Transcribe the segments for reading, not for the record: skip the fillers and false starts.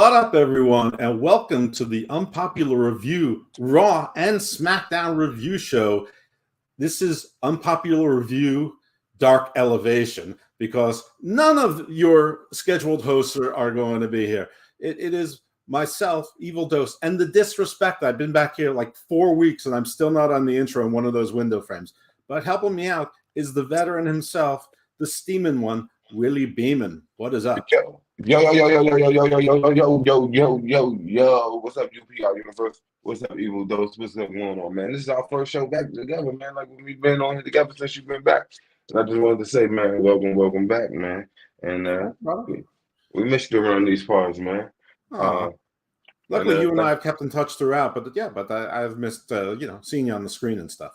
What up, everyone, and welcome to the Unpopular Review Raw and Smackdown review show. This is Unpopular Review Dark Elevation because none of your scheduled hosts are going to be here. It is myself, Evil Dose, and the disrespect. I've been back here like 4 weeks, and I'm still not on the intro in one of those window frames. But helping me out is the veteran himself, the steaming one, Willie Beeman. What is up? Yo. What's up, UPR Universe? What's up, Evil Dose? What's up going on, man? This is our first show back together, man. Like we've been on here together since you've been back. And I just wanted to say, man, welcome back, man. And we missed you around these parts, man. Luckily, you and I have kept in touch throughout, but I've missed seeing you on the screen and stuff.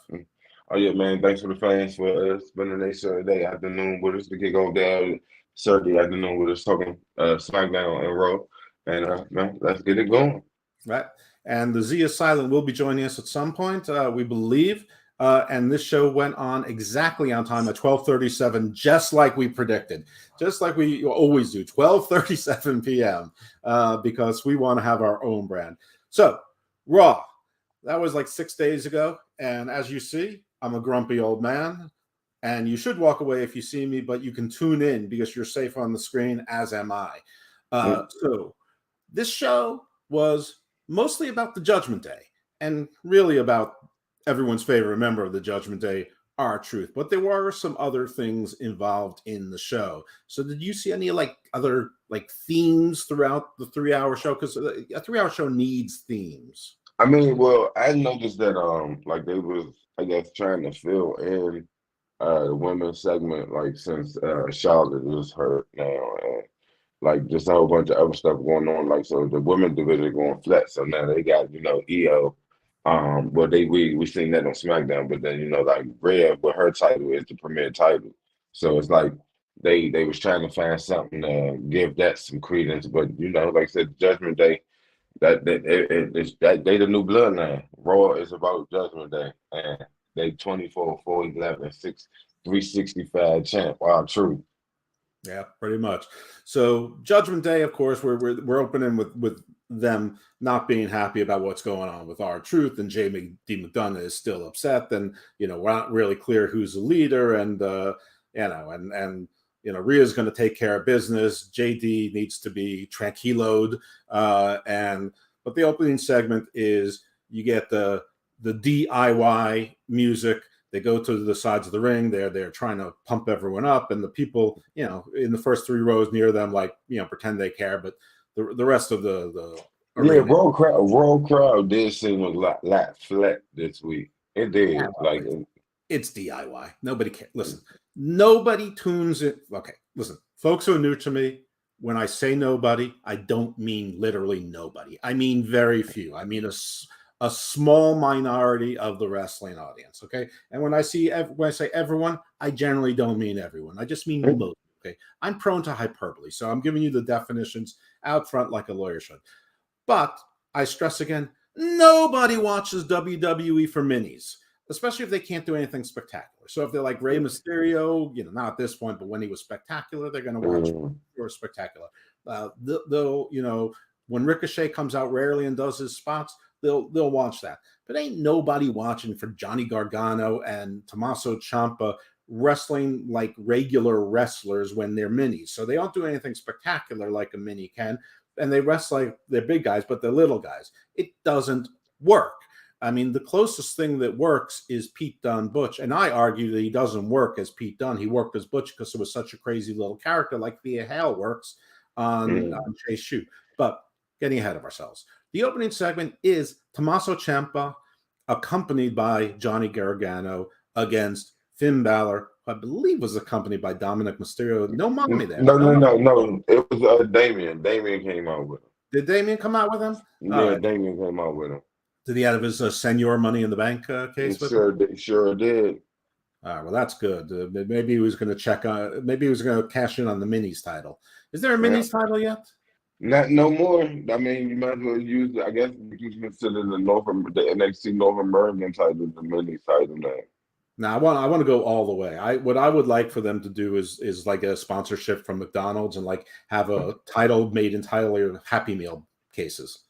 Oh yeah, man. Thanks for the fans for spending a Saturday afternoon with us to kick off there. Saturday afternoon with us talking Smackdown and Raw. And man, let's get it going. Right. And the Z is Silent will be joining us at some point, we believe. And this show went on exactly on time at 12:37, just like we predicted, just like we always do, 12:37 p.m. Because we want to have our own brand. So Raw, that was like 6 days ago. And as you see, I'm a grumpy old man. And you should walk away if you see me, but you can tune in because you're safe on the screen, as am I. So this show was mostly about the Judgment Day and really about everyone's favorite member of the Judgment Day, R-Truth. But there were some other things involved in the show. So did you see any other themes throughout the 3-hour show? Because a 3-hour show needs themes. I mean, well, I noticed that they was, I guess, trying to fill in the women's segment, since Charlotte was hurt now, and just a whole bunch of other stuff going on. So the women's division going flat. So now they got EO. Well, we seen that on SmackDown, but then Rhea with her title is the premier title. So it's like they was trying to find something to give that some credence. But like I said, Judgment Day, they the new Bloodline. Raw is about Judgment Day, and they 24-4-11, 365 champ. Wow, true. Yeah, pretty much. So Judgment Day, of course, we're opening with them not being happy about what's going on with R-Truth, and Jamie D. McDonough is still upset, and we're not really clear who's the leader, and Rhea's going to take care of business. JD needs to be tranquiloed, but the opening segment is you get the DIY music. They go to the sides of the ring. They're trying to pump everyone up, and the people, in the first 3 rows near them, pretend they care, but the rest of the arena. Raw crowd did seem a lot flat this week. It did. It's DIY. Nobody cares. Listen, nobody tunes in. Okay, listen, folks who are new to me, when I say nobody, I don't mean literally nobody. I mean very few. I mean a small minority of the wrestling audience, okay? And when I say everyone, I generally don't mean everyone. I just mean most, okay? I'm prone to hyperbole, so I'm giving you the definitions out front like a lawyer should. But I stress again, nobody watches WWE for minis, especially if they can't do anything spectacular. So if they're like Rey Mysterio, not at this point, but when he was spectacular, they're going to watch or spectacular. They'll, when Ricochet comes out rarely and does his spots, they'll watch that. But ain't nobody watching for Johnny Gargano and Tommaso Ciampa wrestling like regular wrestlers when they're minis. So they don't do anything spectacular like a mini can, and they wrestle like they're big guys, but they're little guys. It doesn't work. I mean, the closest thing that works is Pete Dunne Butch, and I argue that he doesn't work as Pete Dunne. He worked as Butch because it was such a crazy little character, like Thea Hale works on Chase Shoot. But getting ahead of ourselves. The opening segment is Tommaso Ciampa, accompanied by Johnny Gargano, against Finn Balor, who I believe was accompanied by Dominic Mysterio. No mommy there. No. It was Damien. Damien came out with him. Did Damien come out with him? Yeah, Damien came out with him. Did he have his Senor Money in the Bank case with him? Sure did. All right, well, that's good. Maybe he was going to check on. Maybe he was going to cash in on the Minis title. Is there a Minis title yet? Not no more. I mean, you might as well use. I guess you can consider the NXT North American title the mini title now. Now I want to go all the way. What I would like for them to do is like a sponsorship from McDonald's and like have a title made entirely of Happy Meal cases.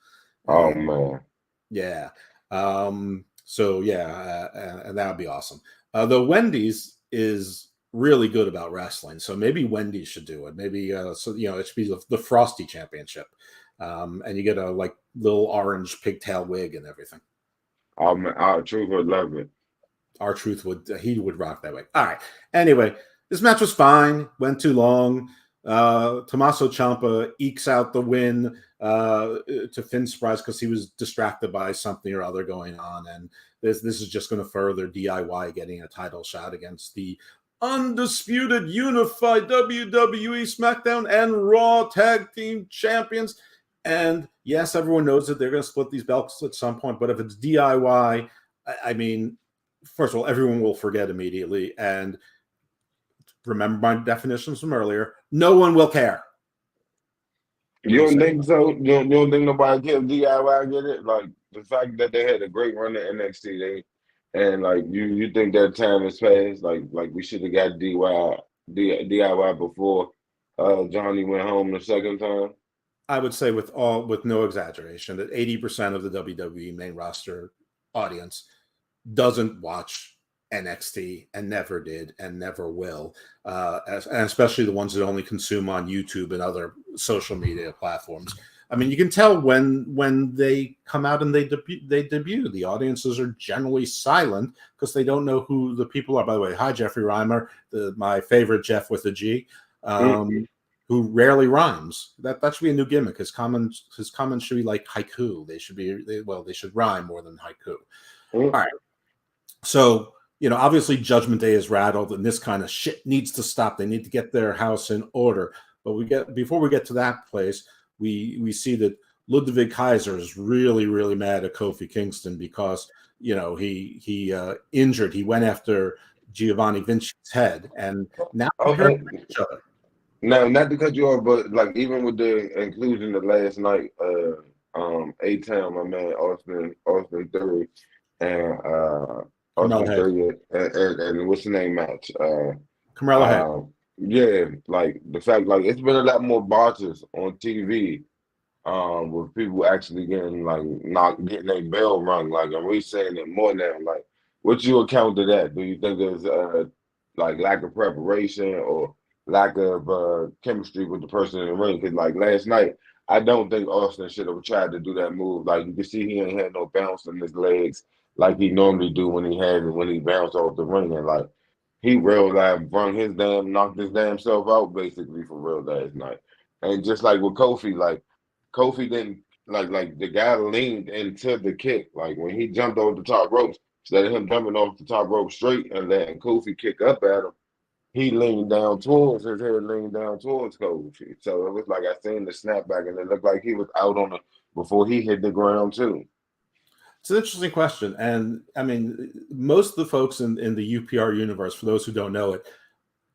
Oh man. Yeah. So yeah, and that would be awesome. The Wendy's is really good about wrestling, so maybe Wendy's should do it. Maybe so it should be the Frosty Championship, and you get a like little orange pigtail wig and everything. Oh man, our truth would love it. R-Truth would rock that way. All right. Anyway, this match was fine. Went too long. Tommaso Ciampa ekes out the win to Finn's surprise because he was distracted by something or other going on, and this is just going to further DIY getting a title shot against the undisputed unified WWE SmackDown and Raw Tag Team Champions. And yes, everyone knows that they're going to split these belts at some point, but if it's DIY, I mean, first of all, everyone will forget immediately. And remember my definitions from earlier, no one will care. You don't think so? You don't think nobody give DIY get it? Like the fact that they had a great run at NXT, and like you think that time has passed? Like we should have got DIY before Johnny went home the second time. I would say with no exaggeration that 80% of the WWE main roster audience doesn't watch NXT and never did and never will, and especially the ones that only consume on YouTube and other social media platforms. I mean, you can tell when they come out and they debut. The audiences are generally silent because they don't know who the people are. By the way, hi Jeffrey Reimer, my favorite Jeff with a G, who rarely rhymes. That should be a new gimmick. His comments should be like haiku. They should rhyme more than haiku. All right. So, obviously Judgment Day is rattled and this kind of shit needs to stop. They need to get their house in order. But before we get to that place, we see that Ludwig Kaiser is really, really mad at Kofi Kingston because, he injured. He went after Giovanni Vinci's head and now they're each other. Now, not to cut you off, but like even with the inclusion of last night, A-Town, my man, Austin Theory, and Austin Theory, and what's the name match? Carmelo Hayes. Yeah, like the fact, like it's been a lot more botches on TV, with people actually getting not getting their bell rung. Like, and we saying it more now. Like, what you account to that? Do you think there's like lack of preparation or lack of chemistry with the person in the ring? Because like last night, I don't think Austin should have tried to do that move. Like you can see he ain't had no bounce in his legs like he normally do when he bounced off the ring, and like he real life knocked his damn self out basically for real last night. And just like with Kofi, like Kofi didn't like the guy leaned into the kick. Like when he jumped over the top ropes, instead of him jumping off the top rope straight and letting Kofi kick up at him, he leaned down towards Kofi. So it was like I seen the snapback, and it looked like he was out on before he hit the ground too. It's an interesting question. And I mean, most of the folks in the UPR universe, for those who don't know it,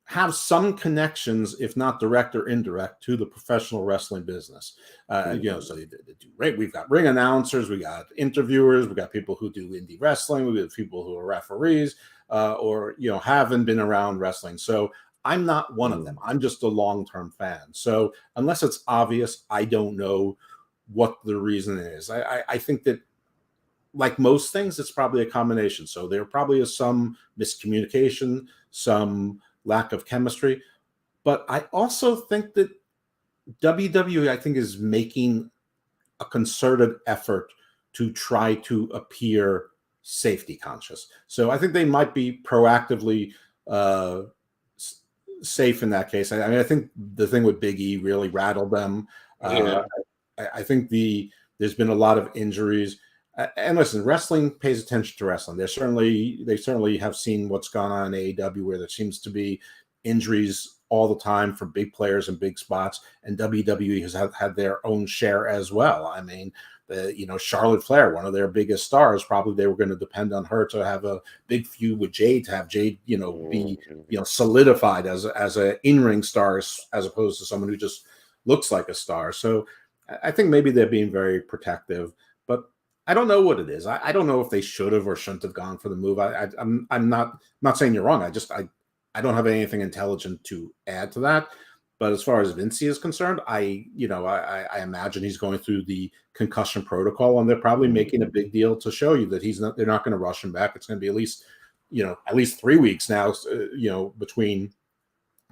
have some connections, if not direct or indirect, to the professional wrestling business. So we've got ring announcers, we got interviewers, we got people who do indie wrestling, we have people who are referees, or haven't been around wrestling. So I'm not one of them. I'm just a long-term fan. So unless it's obvious, I don't know what the reason is. I think that, like most things, it's probably a combination. So there probably is some miscommunication, some lack of chemistry. But I also think that WWE, I think, is making a concerted effort to try to appear safety conscious. So I think they might be proactively safe in that case. I mean, I think the thing with Big E really rattled them. I think there's been a lot of injuries. And listen, wrestling pays attention to wrestling. They certainly have seen what's gone on in AEW, where there seems to be injuries all the time for big players and big spots, and WWE has had their own share as well. I mean, Charlotte Flair, one of their biggest stars, probably they were going to depend on her to have a big feud with Jade, to have Jade, be solidified as a in-ring star as opposed to someone who just looks like a star. So I think maybe they're being very protective, but I don't know what it is. I don't know if they should have or shouldn't have gone for the move. I'm not saying you're wrong. I don't have anything intelligent to add to that. But as far as Vinci is concerned, I imagine he's going through the concussion protocol, and they're probably making a big deal to show you that they're not going to rush him back. It's going to be at least 3 weeks now, between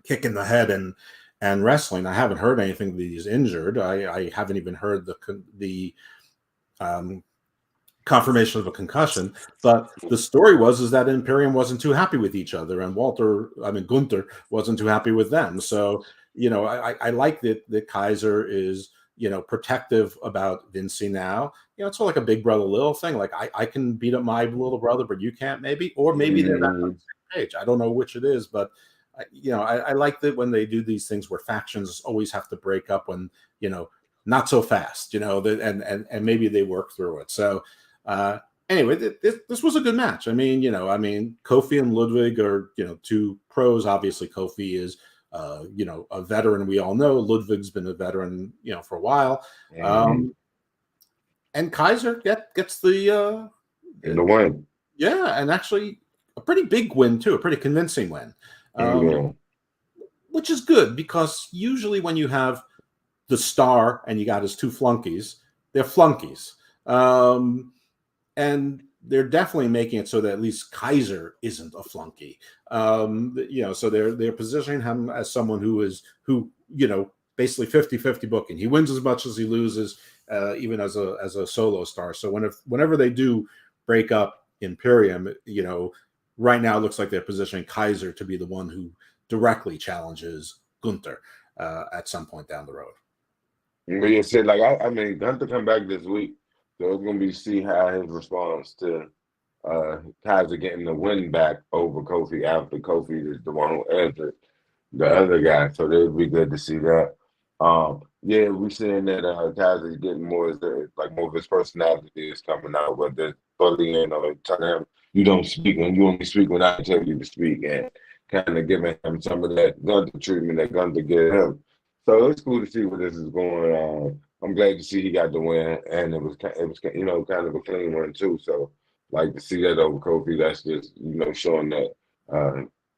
kicking the head and wrestling. I haven't heard anything that he's injured. I haven't even heard the confirmation of a concussion. But the story is that Imperium wasn't too happy with each other, and Gunther wasn't too happy with them. So, I like that Kaiser is, protective about Vinci now. It's sort of like a big brother little thing. Like I can beat up my little brother, but you can't, maybe. Or maybe they're not on the same page. I don't know which it is, but I like that when they do these things where factions always have to break up when, not so fast, and maybe they work through it. So anyway, this was a good match. Kofi and Ludwig are, two pros. Obviously, Kofi is, a veteran. We all know Ludwig's been a veteran, for a while. And Kaiser gets the win. Yeah, and actually a pretty big win too, a pretty convincing win. Which is good, because usually when you have the star and you got his two flunkies, they're flunkies. And they're definitely making it so that at least Kaiser isn't a flunky. So they're positioning him as someone who basically 50-50 booking. He wins as much as he loses, even as a solo star. So whenever they do break up Imperium, right now it looks like they're positioning Kaiser to be the one who directly challenges Gunther at some point down the road. But you said, Gunther come back this week, so it's gonna be see how his response to Kaiser getting the win back over Kofi after Kofi is the one who answered the other guy. So it would be good to see that. We're seeing that Kaiser is getting more of his personality is coming out, but they're bullying or telling him you don't speak when you only speak when I tell you to speak, and kind of giving him some of that Gunther treatment that Gunther gave him. So it's cool to see where this is going on. I'm glad to see he got the win, and it was kind of a clean one too. So like to see that over Kofi, that's just showing that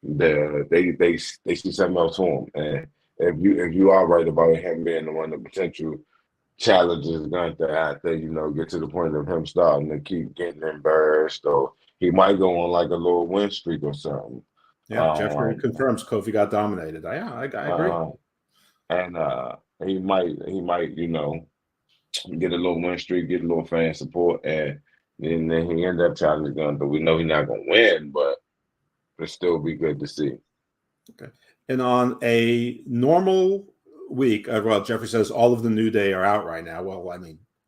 they see something else for him. And if you are right about him being the one of the potential challenges Gunther after get to the point of him starting to keep getting embarrassed, or he might go on like a little win streak or something. Yeah, Jeffrey confirms Kofi got dominated. I agree. And he might get a little win streak, get a little fan support, and then he end up challenging Gunther. We know he's not gonna win, but it'll still be good to see. Okay. And on a normal week, Jeffrey says all of the New Day are out right now. Well,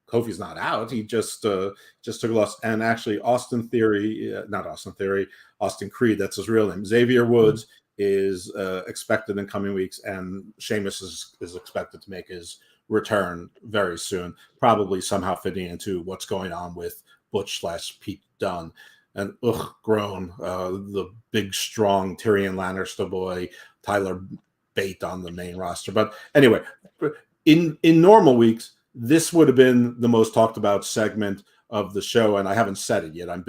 Kofi's not out. He just took a loss. And actually, Austin Creed, that's his real name. Xavier Woods is expected in coming weeks, and Sheamus is expected to make his return very soon, probably somehow fitting into what's going on with Butch/Pete Dunne. And grown, the big, strong Tyrion Lannister boy, Tyler Bate on the main roster. But anyway, in normal weeks, this would have been the most talked about segment of the show, and I haven't said it yet. I'm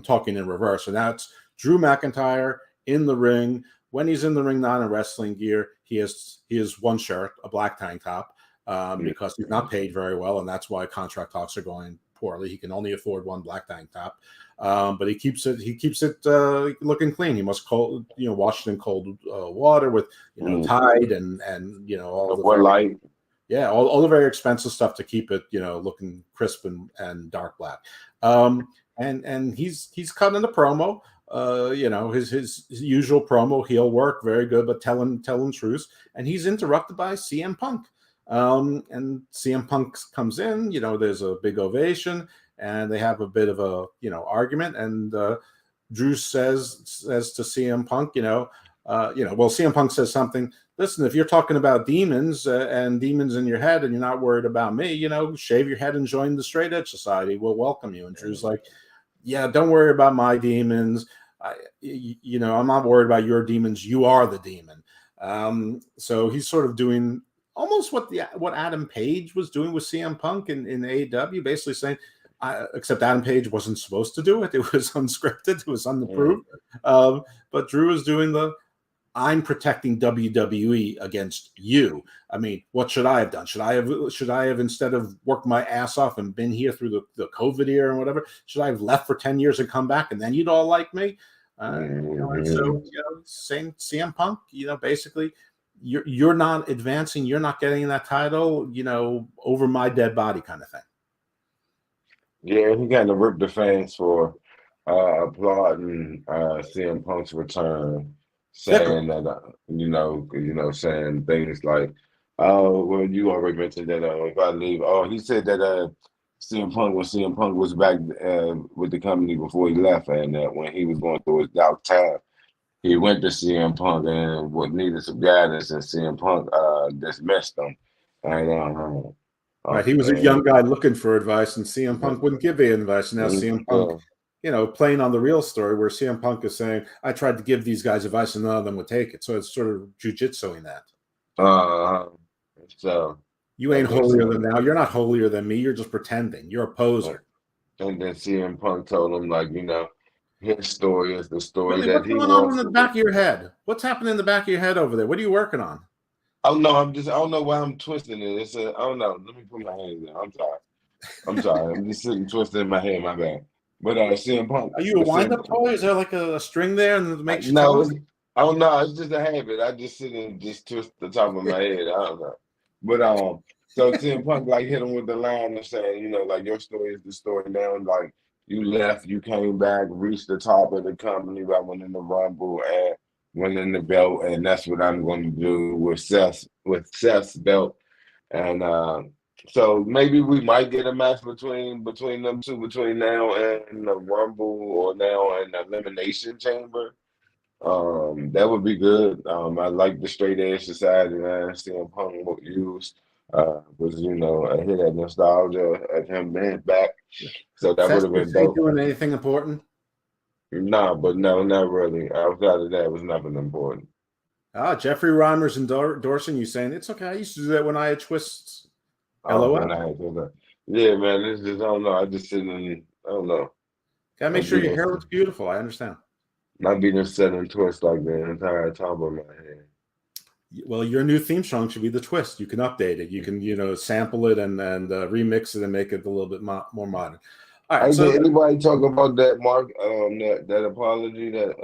talking in reverse, and that's Drew McIntyre in the ring. When he's in the ring, not in wrestling gear, he has one shirt, a black tank top, because he's not paid very well, and that's why contract talks are going poorly. He can only afford one black tank top, but he keeps it looking clean. He must wash it in cold water with Tide and all the very expensive stuff to keep it looking crisp and dark black. And he's cutting the promo. His usual promo, heel work, very good, but telling truths. And he's interrupted by CM Punk. And CM Punk comes in, there's a big ovation, and they have a bit of a, argument. And Drew says to CM Punk, CM Punk says something. Listen, if you're talking about demons and demons in your head and you're not worried about me, shave your head and join the Straight Edge Society. We'll welcome you. And Drew's like, yeah, don't worry about my demons. I'm not worried about your demons. You are the demon. So he's sort of doing almost what Adam Page was doing with CM Punk in AEW, basically saying, except Adam Page wasn't supposed to do it. It was unscripted. It was unapproved. Mm. But Drew is doing I'm protecting WWE against you. I mean, what should I have done? Should I have instead of worked my ass off and been here through the COVID era and whatever, should I have left for 10 years and come back and then you'd all like me? And so, same CM Punk, basically you're not advancing, you're not getting that title, over my dead body kind of thing. Yeah, he kind of ripped the fans for applauding CM Punk's return, saying that saying things like, "Oh, well, you already mentioned that if I leave." Oh, he said that CM Punk was back with the company before he left, and that when he was going through his dark time, he went to CM Punk and what needed some guidance, and CM Punk dismissed him, and Right, he was a young guy looking for advice, and CM Punk wouldn't give the advice. And now CM Punk, playing on the real story where CM Punk is saying, "I tried to give these guys advice, and none of them would take it." So it's sort of jujitsuing that. So you ain't holier than thou. You're not holier than me. You're just pretending. You're a poser. And then CM Punk told him, like, his story is the story Really, that he what's going on in the back of your head? What's happening in the back of your head over there? What are you working on? Oh no, I don't know why I'm twisting it. I don't know. Let me put my hands in. I'm sorry. I'm just sitting twisting in my head, my bad. But CM Punk. Are you a wind-up toy? Is there like a string there and it makes you no, I don't know. It's just a habit. I just sit and just twist the top of my head. I don't know. But so CM Punk like hit him with the line of saying, like your story is the story now. Like you left, you came back, reached the top of the company by winning the Rumble and winning the belt, and that's what I'm going to do with Seth's belt. And so maybe we might get a match between them two between now and the Rumble or now and the Elimination Chamber. That would be good. I like the straight edge society that CM Punk used. Was a hit of nostalgia of him being back. So that would have been dope. Doing anything important? No, not really. Outside of that, it was nothing important. Jeffrey Reimer's endorsing you, saying it's okay. I used to do that when I had twists. LOL. Yeah, man. It's just I don't know. I just sitting in. I don't know. Gotta make sure your hair looks beautiful. I understand. Not being just sitting and twist like the entire top of my head. Well, your new theme song should be the twist. You can update it. You can, sample it and remix it and make it a little bit more modern. All right. Did anybody talk about that, Mark? That apology that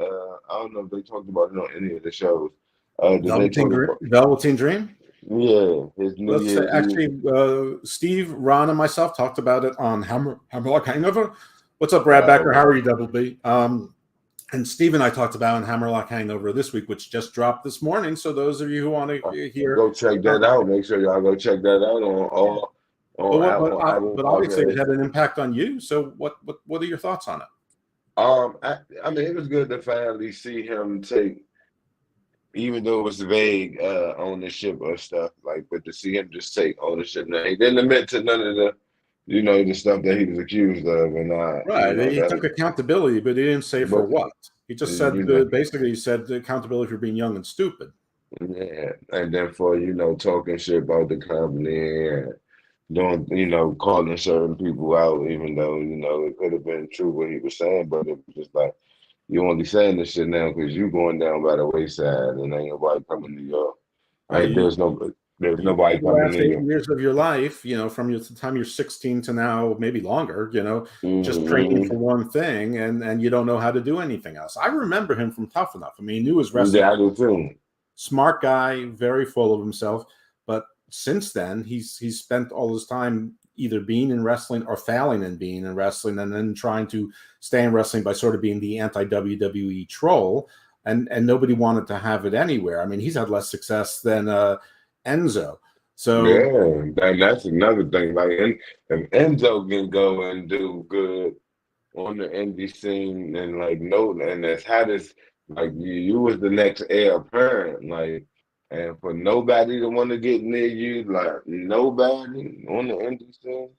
I don't know if they talked about it on any of the shows. Velveteen Dream? Yeah, his New Year's. Actually, Steve, Ron, and myself talked about it on Hammerlock Hangover. What's up, Brad Becker? How are you, Double B? And Steve and I talked about in Hammerlock Hangover this week, which just dropped this morning. So those of you who want to hear, go check that out. Make sure y'all go check that out on all. But obviously it had an impact on you. So what are your thoughts on it? I mean, it was good to finally see him take, even though it was vague ownership of stuff, but to see him just take ownership. Now he didn't admit to none of the, the stuff that he was accused of, and he took accountability, but he didn't say for what. He just said basically he said accountability for being young and stupid. Yeah, and then for talking shit about the company and doing calling certain people out, even though it could have been true what he was saying, but it was just like you only saying this shit now because you going down by the wayside and ain't nobody coming to York. There's nobody coming to you. 8 years of your life, from the time you're 16 to now, maybe longer, just training for one thing, and you don't know how to do anything else. I remember him from Tough Enough. I mean, he knew his wrestling. Yeah, I do too. Smart guy, very full of himself. But since then, he's spent all his time either being in wrestling or failing in being in wrestling, and then trying to stay in wrestling by sort of being the anti-WWE troll. And nobody wanted to have it anywhere. I mean, he's had less success than Enzo. So yeah, that's another thing. Like, if Enzo can go and do good on the indie scene, and as hot as you was the next heir apparent, and for nobody to want to get near you, nobody on the indie scene,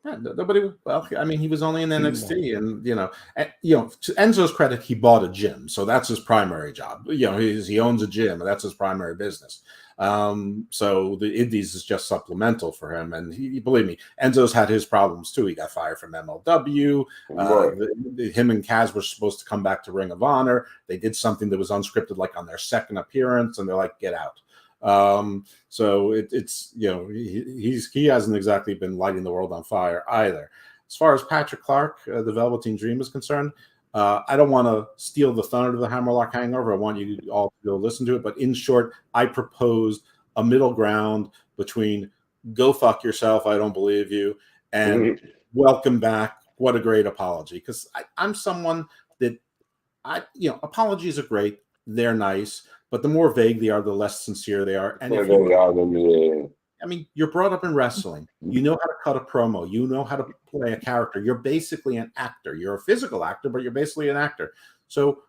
Yeah, nobody. Well, I mean, he was only in NXT, and to Enzo's credit, he bought a gym, so that's his primary job. He owns a gym, and that's his primary business. So the Indies is just supplemental for him, and believe me, Enzo's had his problems too. He got fired from MLW. Him and Kaz were supposed to come back to Ring of Honor. They did something that was unscripted, like on their second appearance, and they're like, "Get out." So it's he hasn't exactly been lighting the world on fire either. As far as Patrick Clark, the Velveteen Dream is concerned, I don't want to steal the thunder of the Hammerlock Hangover. I want you all to go listen to it. But in short, I proposed a middle ground between "go fuck yourself, I don't believe you" and "welcome back, what a great apology." Because I'm someone that apologies are great, they're nice. But the more vague they are, the less sincere they are. And I mean, you're brought up in wrestling. You know how to cut a promo. You know how to play a character. You're basically an actor. You're a physical actor, but you're basically an actor. So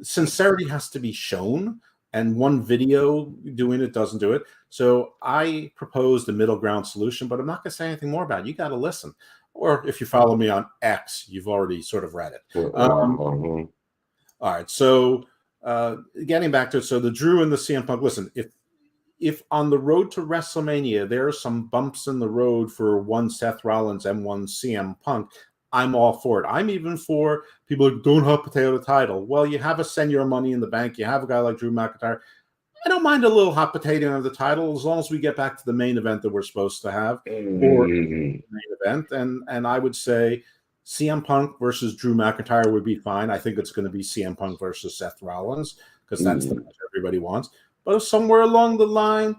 sincerity has to be shown. And one video doing it doesn't do it. So I proposed a middle ground solution, but I'm not going to say anything more about it. You got to listen. Or if you follow me on X, you've already sort of read it. All right. So getting back to it, so the Drew and the CM Punk. Listen, if on the road to WrestleMania there are some bumps in the road for one Seth Rollins and one CM Punk, I'm all for it. I'm even for people who don't hot potato the title. Well, you have a send your money in the bank. You have a guy like Drew McIntyre. I don't mind a little hot potato of the title as long as we get back to the main event that we're supposed to have, or the main event. And I would say CM Punk versus Drew McIntyre would be fine. I think it's going to be CM Punk versus Seth Rollins because that's the match everybody wants. But if somewhere along the line,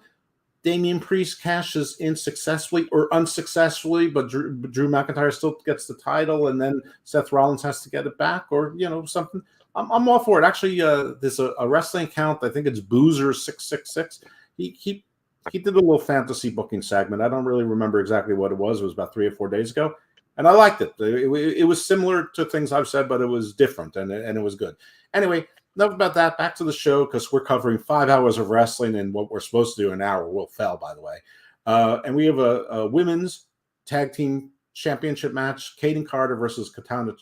Damian Priest cashes in successfully or unsuccessfully, but Drew McIntyre still gets the title, and then Seth Rollins has to get it back, or something. I'm all for it. Actually, there's a wrestling account. I think it's Boozer666. He did a little fantasy booking segment. I don't really remember exactly what it was. It was about 3 or 4 days ago. And I liked it. It was similar to things I've said, but it was different, and it was good. Anyway, enough about that. Back to the show, because we're covering 5 hours of wrestling, and what we're supposed to do an hour will fail, by the way. And we have a women's tag team championship match: Kaden Carter versus Katana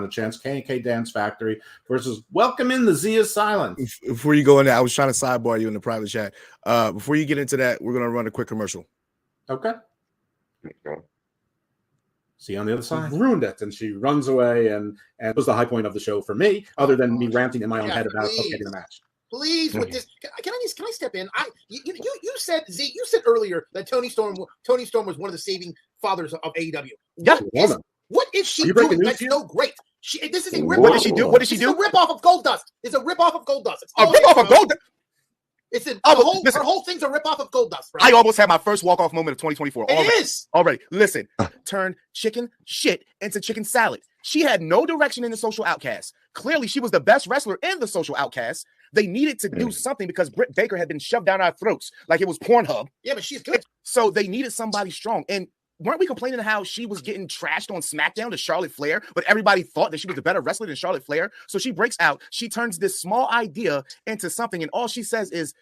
Chance, K&K Dance Factory versus Welcome in the Zia Silence. Before you go in there, I was trying to sidebar you in the private chat. Before you get into that, we're going to run a quick commercial. Okay. See you on the other side. Ruined it, and she runs away, and it was the high point of the show for me, other than me ranting in my own head about getting the match. Please, with this, can I step in? You said earlier that Tony Storm was one of the saving fathers of AEW. Yeah. What is she doing that's so great? This is a rip. What did she do? What did she do? It's a rip off of Goldust. It's a rip off of Goldust. A rip off of Goldust. It's her whole thing's a rip off of Goldust. Right? I almost had my first walk off moment of 2024. It is already. Listen, turn chicken shit into chicken salad. She had no direction in the Social Outcasts. Clearly, she was the best wrestler in the Social Outcasts. They needed to do something because Britt Baker had been shoved down our throats like it was Pornhub. Yeah, but she's good. So they needed somebody strong. And weren't we complaining how she was getting trashed on Smackdown to Charlotte Flair, but everybody thought that she was a better wrestler than Charlotte Flair? So she breaks out. She turns this small idea into something, and all she says is,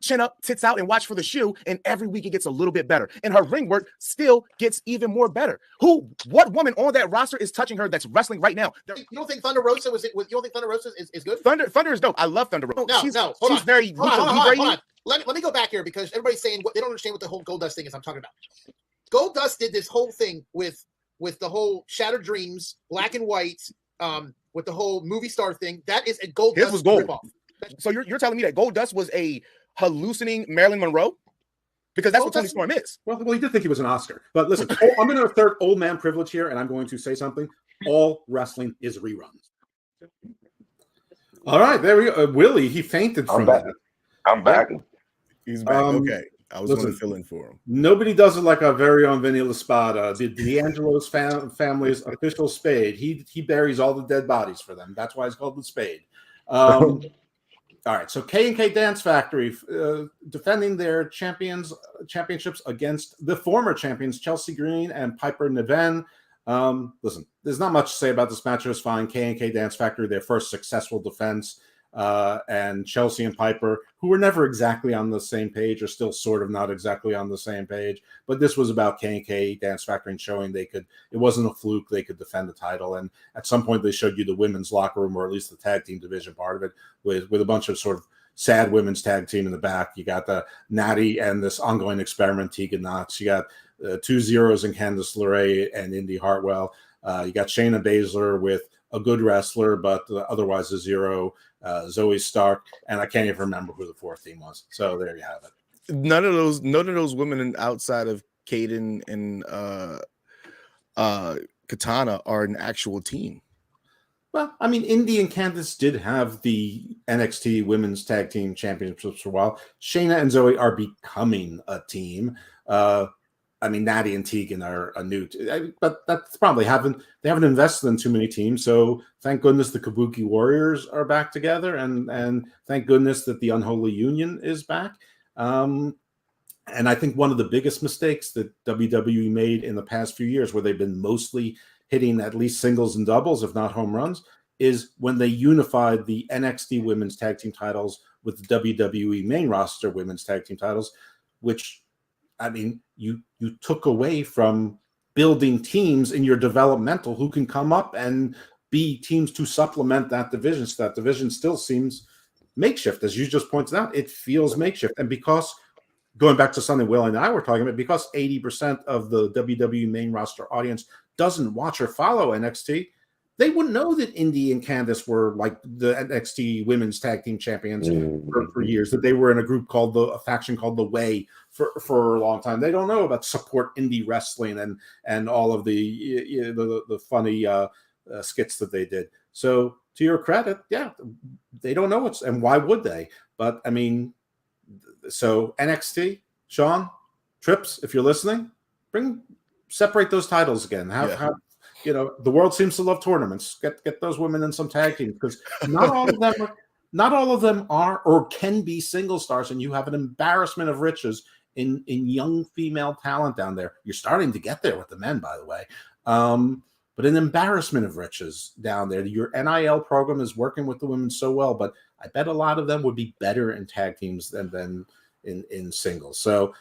chin up, tits out, and watch for the shoe. And every week it gets a little bit better. And her ring work still gets even more better. What woman on that roster is touching her that's wrestling right now? You don't think Thunder Rosa you don't think Thunder Rosa is good? Thunder is dope. I love Thunder Rosa. She's very hold on. Let me go back here because everybody's saying they don't understand what the whole Goldust thing is I'm talking about. Goldust did this whole thing with the whole Shattered Dreams, Black and White, with the whole movie star thing. That is a Goldust His was gold. ripoff. So you're telling me that Goldust was a hallucinating Marilyn Monroe? Because that's what Tony Storm is. Well, he did think he was an Oscar. But listen, I'm going to assert old man privilege here, and I'm going to say something. All wrestling is reruns. All right, there we go. Willie, he fainted from that. I'm back. He's back. Okay. I was going to fill in for him. Nobody does it like our very own Vinny LaSpada, the D'Angelo's family's official spade. He buries all the dead bodies for them. That's why it's called the spade. All right, so K&K Dance Factory defending their championships against the former champions Chelsea Green and Piper Niven. Listen, there's not much to say about this match. It was fine. K&K Dance Factory, their first successful defense. and Chelsea and Piper, who were never exactly on the same page, or still sort of not exactly on the same page. But this was about K&K Dance Factory and showing it wasn't a fluke, they could defend the title. And at some point they showed you the women's locker room, or at least the tag team division part of it, with a bunch of sort of sad women's tag team in the back. You got the Natty and this ongoing experiment, Tegan Knox. You got 2 zeros in Candice LeRae and Indy Hartwell. You got Shayna Baszler with a good wrestler, but otherwise a zero, Zoe Stark, and I can't even remember who the fourth team was. So there you have it. None of those women outside of Kaden and Katana are an actual team. Well, I mean, Indy and Candice did have the NXT Women's Tag Team Championships for a while. Shayna and Zoe are becoming a team. I mean, Natty and Tegan are a new, but that's probably they haven't invested in too many teams. So thank goodness the Kabuki Warriors are back together, and thank goodness that the Unholy Union is back. And I think one of the biggest mistakes that WWE made in the past few years, where they've been mostly hitting at least singles and doubles, if not home runs, is when they unified the NXT Women's Tag Team titles with the WWE main roster Women's Tag Team titles, which, I mean, you took away from building teams in your developmental who can come up and be teams to supplement that division. So that division still seems makeshift, as you just pointed out. It feels makeshift. And because, going back to something Will and I were talking about, because 80% of the WWE main roster audience doesn't watch or follow NXT, they wouldn't know that Indy and Candice were like the NXT Women's Tag Team Champions for years, that they were in a faction called The Way for a long time. They don't know about support indie wrestling and all of the funny skits that they did. So to your credit, yeah, they don't know and why would they? But I mean, so NXT, Sean, Trips, if you're listening, separate those titles again. Have the world seems to love tournaments. Get those women in some tag teams, because not all of them are or can be single stars, and you have an embarrassment of riches in young female talent down there. You're starting to get there with the men, by the way. But an embarrassment of riches down there. Your NIL program is working with the women so well, but I bet a lot of them would be better in tag teams than in singles. So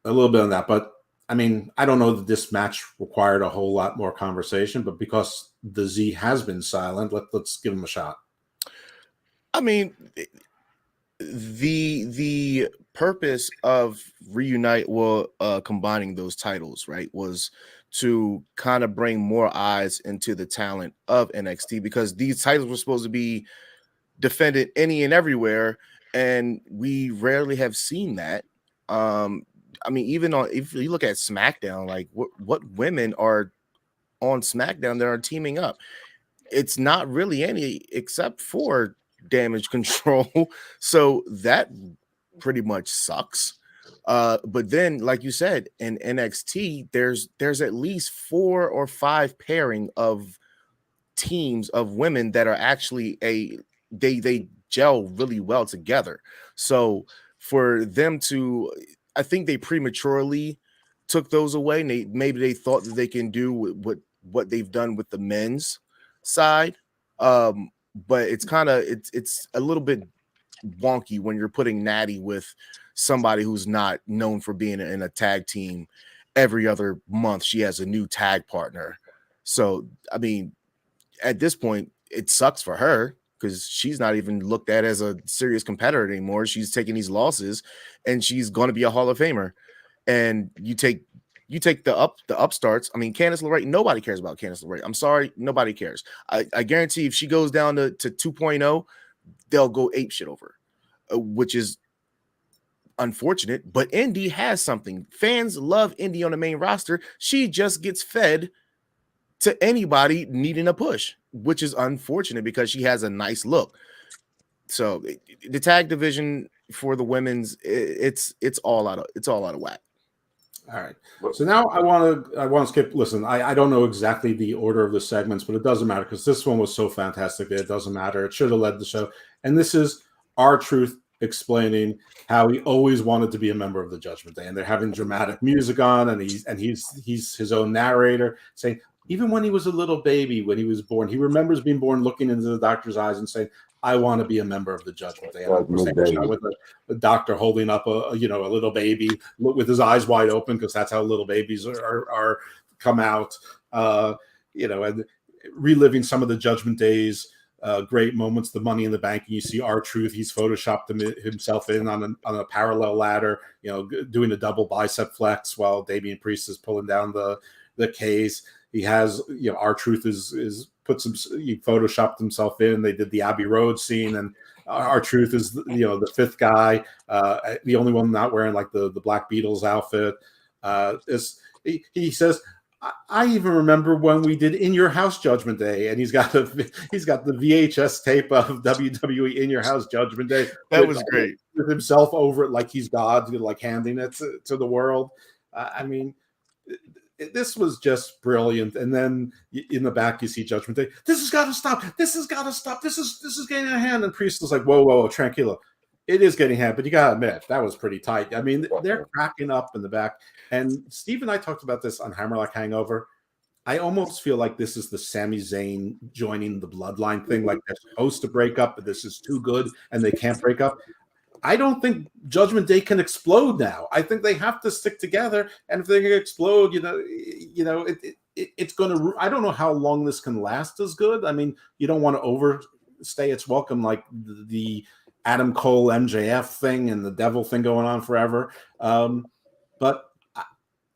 a little bit on that. But I mean, I don't know that this match required a whole lot more conversation, but because the Z has been silent, let's give him a shot. I mean, the purpose of combining those titles, right, was to kind of bring more eyes into the talent of NXT, because these titles were supposed to be defended any and everywhere, and we rarely have seen that. I mean, even if you look at SmackDown, like what women are on SmackDown that are teaming up? It's not really any, except for Damage Control. So that pretty much sucks. But then, like you said, in NXT, there's at least 4 or 5 pairing of teams of women that are actually they gel really well together. So for them to, I think they prematurely took those away. And maybe they thought that they can do what they've done with the men's side. But it's kind of it's a little bit wonky when you're putting Natty with somebody who's not known for being in a tag team. Every other month she has a new tag partner. So I mean, at this point, it sucks for her, because she's not even looked at as a serious competitor anymore. She's taking these losses, and she's going to be a Hall of Famer. And you take the upstarts. I mean, Candice LeRae, nobody cares about Candice LeRae. I'm sorry, nobody cares. I guarantee if she goes down to 2.0, they'll go apeshit over her, which is unfortunate. But Indy has something. Fans love Indy on the main roster. She just gets fed to anybody needing a push, which is unfortunate because she has a nice look. So the tag division for the women's, it's all out of whack. All right. So now I want to skip. Listen, I don't know exactly the order of the segments, but it doesn't matter, because this one was so fantastic that it doesn't matter. It should have led the show. And this is R-Truth explaining how he always wanted to be a member of the Judgment Day, and they're having dramatic music on, and he's his own narrator saying, even when he was a little baby, when he was born, he remembers being born, looking into the doctor's eyes and saying, "I want to be a member of the Judgment Day." And of course, they shot with the doctor holding up a little baby with his eyes wide open, because that's how little babies are come out. And reliving some of the Judgment Day's great moments, the Money in the Bank, and you see R-Truth. He's photoshopped himself in on a parallel ladder, doing a double bicep flex while Damian Priest is pulling down the case. He has, R-Truth he photoshopped himself in. They did the Abbey Road scene, and R-Truth is the fifth guy, the only one not wearing like the Black Beatles outfit. He says, I even remember when we did In Your House Judgment Day, and he's got the VHS tape of WWE In Your House Judgment Day. That was great. With himself over it like he's God, like handing it to the world. This was just brilliant. And then in the back, you see Judgment Day. This has got to stop. This has got to stop. This is getting out of hand. And Priest is like, whoa, tranquilo. It is getting hand, but you got to admit, that was pretty tight. I mean, they're cracking up in the back. And Steve and I talked about this on Hammerlock Hangover. I almost feel like this is the Sami Zayn joining the Bloodline thing. Like they're supposed to break up, but this is too good and they can't break up. I don't think Judgment Day can explode now. I think they have to stick together. And if they're going to explode, it's going to. I don't know how long this can last as good. I mean, you don't want to overstay its welcome, like the Adam Cole MJF thing and the Devil thing going on forever. But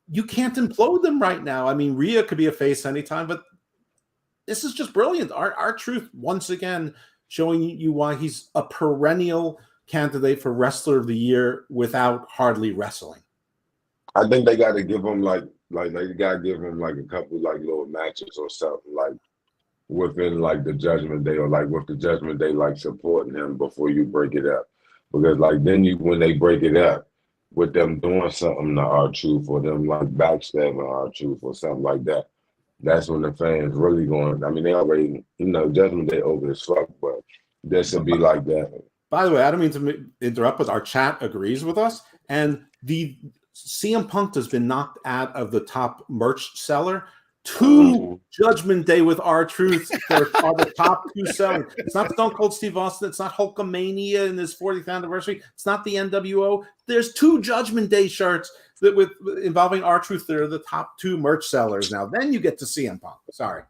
you can't implode them right now. I mean, Rhea could be a face anytime, but this is just brilliant. R-Truth once again showing you why he's a perennial candidate for Wrestler of the Year without hardly wrestling. I think they got to give him like they got to give him like a couple like little matches or something like within like the Judgment Day, or like with the Judgment Day like supporting him before you break it up, because like then when they break it up with them doing something to R-Truth, or them like backstabbing R-Truth or something like that, that's when the fans really going. I mean, they already Judgment Day over as fuck, but this would be like that. By the way, I don't mean to interrupt, but our chat agrees with us, and the CM Punk has been knocked out of the top merch seller. Two Judgment Day with R-Truth are the top two selling. It's not Stone Cold Steve Austin. It's not Hulkamania in his 40th anniversary. It's not the NWO. There's two Judgment Day shirts involving R-Truth. They're the top two merch sellers now. Then you get to CM Punk. Sorry.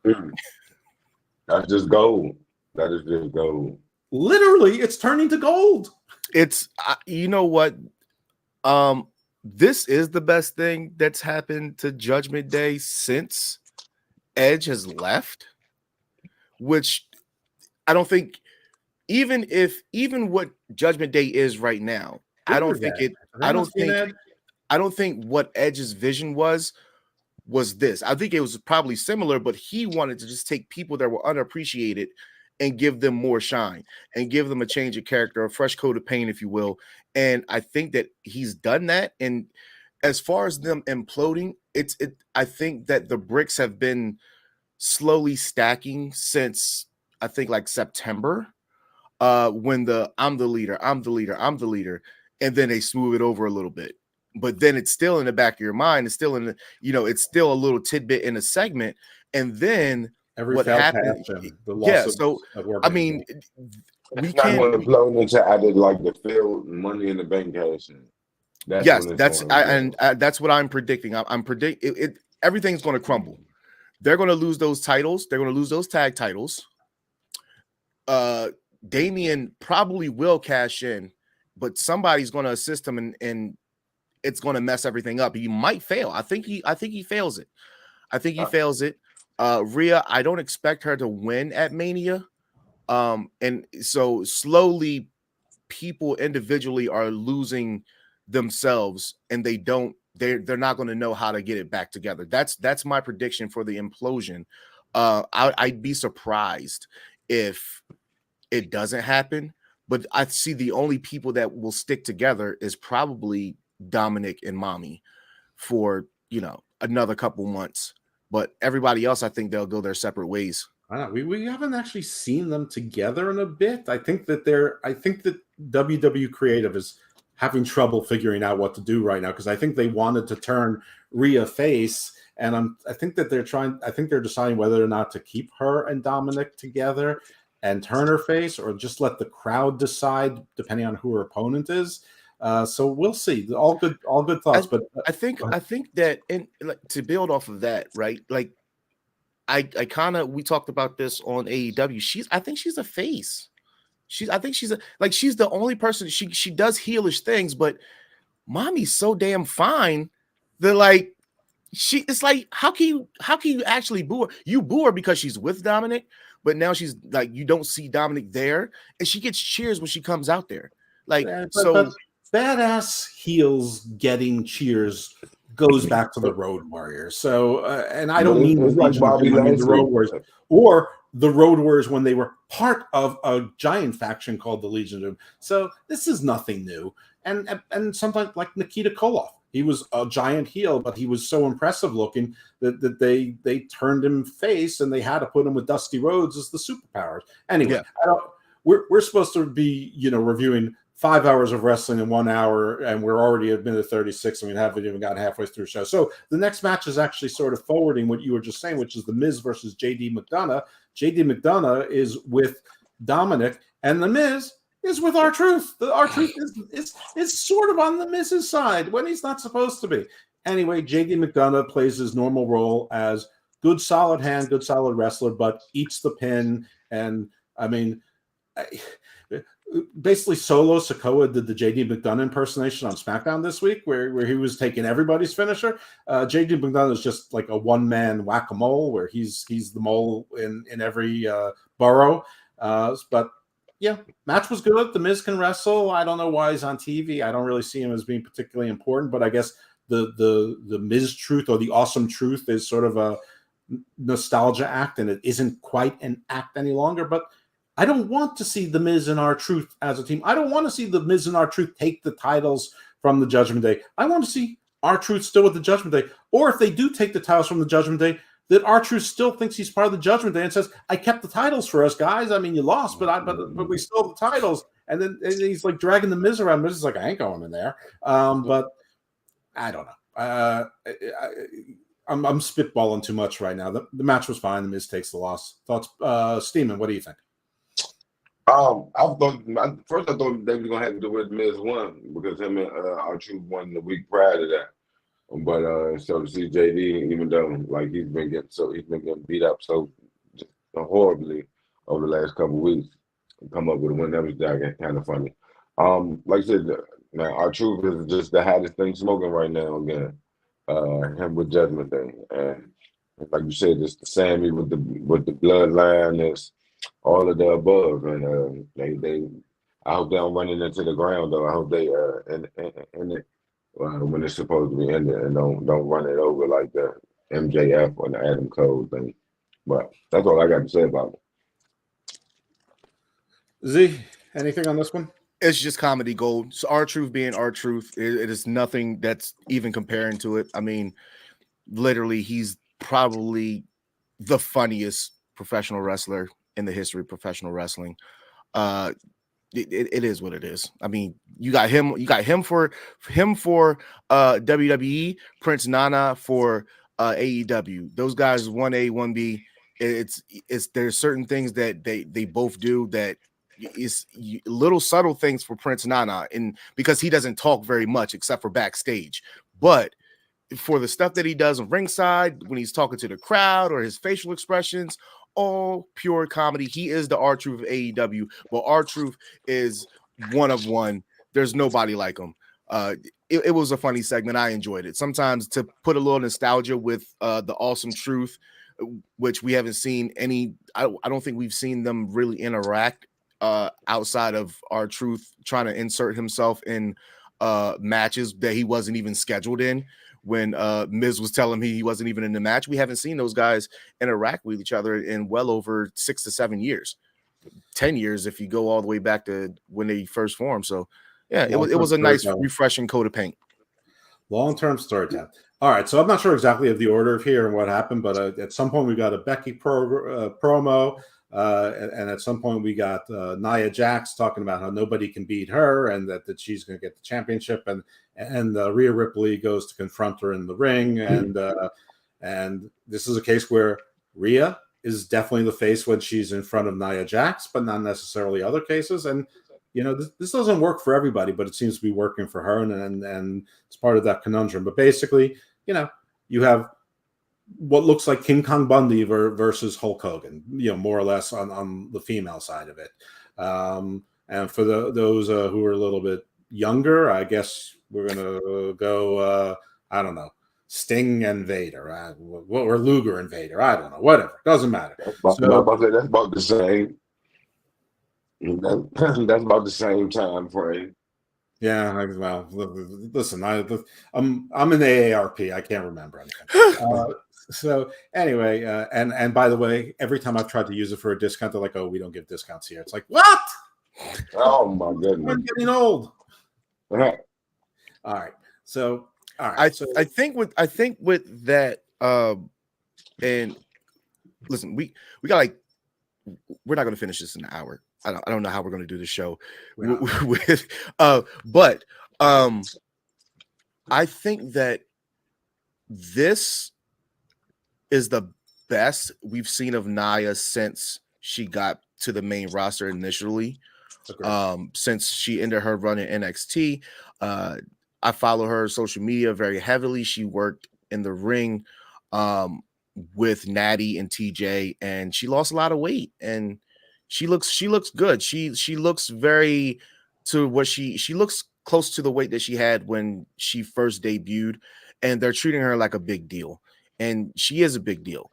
That's just gold. That is just gold. Literally, it's turning to gold. It's you know what? This is the best thing that's happened to Judgment Day since Edge has left, which I don't think, even what Judgment Day is right now, I don't think what Edge's vision was this. I think it was probably similar, but he wanted to just take people that were unappreciated and give them more shine and give them a change of character, a fresh coat of paint, if you will. And I think that he's done that. And as far as them imploding, I think that the bricks have been slowly stacking since I think like September, when I'm the leader, and then they smooth it over a little bit. But then it's still in the back of your mind. It's still it's still a little tidbit in a segment. And then what happened? I mean, we can't blow into added like the field Money in the Bank cash in. That's what I'm predicting. I'm predicting everything's going to crumble. They're going to lose those titles. They're going to lose those tag titles. Damian probably will cash in, but somebody's going to assist him, and it's going to mess everything up. He might fail. I think he fails it. He fails it. Rhea, I don't expect her to win at Mania. And so slowly people individually are losing themselves, and they're not going to know how to get it back together. That's my prediction for the implosion. I'd be surprised if it doesn't happen, but I see the only people that will stick together is probably Dominic and Mommy for another couple months. But everybody else, I think they'll go their separate ways. We haven't actually seen them together in a bit. I think that WWE Creative is having trouble figuring out what to do right now, because I think they wanted to turn Rhea face, And I think that they're deciding whether or not to keep her and Dominic together and turn her face, or just let the crowd decide depending on who her opponent is. So we'll see. All good thoughts. But I think that, and like, to build off of that, right? Like, I kind of, we talked about this on AEW. I think she's a face. I think she's the only person. She does heelish things, but mommy's so damn fine that, like, it's like, how can you actually boo her? You boo her because she's with Dominic, but now she's like, you don't see Dominic there, and she gets cheers when she comes out there. Like, but badass heels getting cheers goes back to the Road Warriors. So, and I don't mean it's like Bobby Lashley, the Road Warriors, or the Road Warriors when they were part of a giant faction called the Legion of Doom. So this is nothing new. And sometimes, like Nikita Koloff, he was a giant heel, but he was so impressive looking that they turned him face, and they had to put him with Dusty Rhodes as the superpowers. Anyway, we're supposed to be reviewing 5 hours of wrestling in 1 hour, and we're already at minute 36, and we haven't even got halfway through the show. So the next match is actually sort of forwarding what you were just saying, which is The Miz versus JD McDonough. JD McDonough is with Dominic, and The Miz is with R-Truth. The R-Truth is sort of on The Miz's side when he's not supposed to be. Anyway, JD McDonough plays his normal role as good, solid hand, good, solid wrestler, but eats the pin. And I mean, basically Solo Sikoa did the JD McDonough impersonation on SmackDown this week, where he was taking everybody's finisher. JD McDonough is just like a one-man whack-a-mole, where he's the mole in every borough. But yeah, match was good. The Miz can wrestle. I don't know why he's on TV. I don't really see him as being particularly important, but I guess the Miz truth, or the awesome truth, is sort of a nostalgia act, and it isn't quite an act any longer. But I don't want to see The Miz and R-Truth as a team. I don't want to see The Miz and R-Truth take the titles from the Judgment Day. I want to see R-Truth still with the Judgment Day. Or if they do take the titles from the Judgment Day, that R-Truth still thinks he's part of the Judgment Day and says, I kept the titles for us, guys. I mean, you lost, but we still have the titles. And then he's like dragging The Miz around. Miz is like, I ain't going in there. But I don't know. I'm spitballing too much right now. The match was fine. The Miz takes the loss. Thoughts, Steeman, what do you think? I thought first I thought they were gonna have to do with Miz won, because him and R-Truth won the week prior to that. But so to see JD, even though like he's been getting beat up so horribly over the last couple of weeks, come up with a win, that was kind of funny. Like I said, now R-Truth is just the hottest thing smoking right now again. Him with Judgment Day, and like you said, it's the Sammy with the bloodline. It's all of the above, and they. I hope they don't run it into the ground, though. I hope they end it when it's supposed to be ended, and don't run it over like the MJF or the Adam Cole thing. But that's all I got to say about it. Z, anything on this one? It's just comedy gold. So R-Truth being R-Truth, it is nothing that's even comparing to it. I mean, literally, he's probably the funniest professional wrestler in the history of professional wrestling. It is what it is. I mean, you got him for WWE, Prince Nana for AEW. Those guys 1A, 1B. There's certain things that they both do that is little subtle things for Prince Nana, and because he doesn't talk very much except for backstage, but for the stuff that he does on ringside when he's talking to the crowd or his facial expressions, all pure comedy. He is the R-Truth of AEW, but R-Truth is one of one. There's nobody like him. It was a funny segment. I enjoyed it. Sometimes to put a little nostalgia with the Awesome Truth, which we haven't seen any. I don't think we've seen them really interact outside of R-Truth trying to insert himself in matches that he wasn't even scheduled in. When Miz was telling me he wasn't even in the match, we haven't seen those guys interact with each other in well over 6 to 7 years, 10 years if you go all the way back to when they first formed. So, yeah, it was a nice, refreshing coat of paint. Long-term storytelling. All right, so I'm not sure exactly of the order of here and what happened, but at some point we got a Becky promo, and at some point we got Nia Jax talking about how nobody can beat her and that she's going to get the championship, and Rhea Ripley goes to confront her in the ring, and And this is a case where Rhea is definitely the face when she's in front of Nia Jax, but not necessarily other cases. And this doesn't work for everybody, but it seems to be working for her, and it's part of that conundrum. But basically, you have what looks like King Kong Bundy versus Hulk Hogan, more or less on the female side of it. And for those who are a little bit younger, I guess we're gonna go. I don't know, Sting and Vader, or Luger and Vader. I don't know. Whatever, doesn't matter. That's about the same. That's about the same time frame. Yeah, well, listen, I'm in the AARP. I can't remember anything. So anyway, and by the way, every time I've tried to use it for a discount, they're like, "Oh, we don't give discounts here." It's like, what? Oh my goodness! I'm getting old. Uh-huh. All right, so all right. I think with that, and listen, we got we're not going to finish this in an hour. I don't know how we're going to do the show with but I think that this is the best we've seen of Nia since she got to the main roster initially. Since she ended her run in NXT. I follow her social media very heavily. She worked in the ring with Natty and TJ, and she lost a lot of weight, and she looks good. She looks very to what she looks close to the weight that she had when she first debuted, and they're treating her like a big deal, and she is a big deal.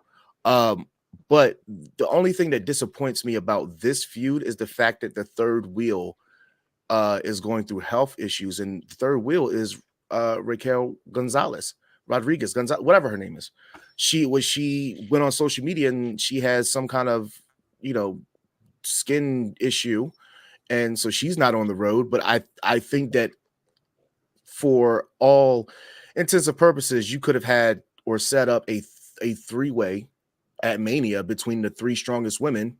But the only thing that disappoints me about this feud is the fact that the third wheel is going through health issues, and the third wheel is Raquel Rodriguez, whatever her name is. She went on social media and she has some kind of skin issue, and so she's not on the road. But I think that for all intents and purposes, you could have had or set up a three-way at Mania between the three strongest women,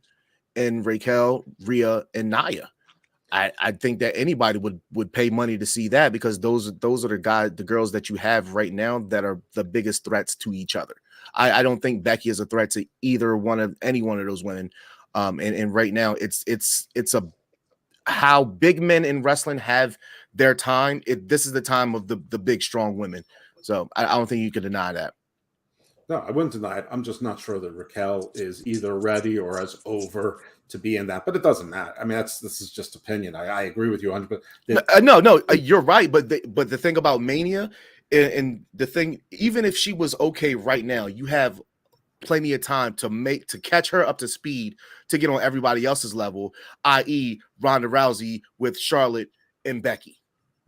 and Raquel, Rhea, and Nia. I think that anybody would pay money to see that, because those are the girls that you have right now that are the biggest threats to each other. I don't think Becky is a threat to any one of those women. And right now it's how big men in wrestling have their time. This is the time of the big strong women. So I don't think you can deny that. No, I wouldn't deny it. I'm just not sure that Raquel is either ready or as over to be in that, but it doesn't matter. I mean, this is just opinion. I agree with you 100%. No, you're right. But the thing about Mania, and the thing, even if she was okay right now, you have plenty of time to catch her up to speed to get on everybody else's level, i.e. Ronda Rousey with Charlotte and Becky.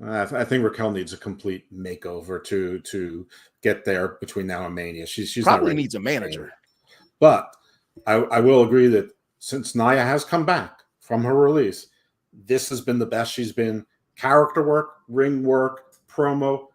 I think Raquel needs a complete makeover to get there between now and Mania. She's probably needs a manager. But I will agree that since Nia has come back from her release, this has been the best she's been. Character work, ring work, promo,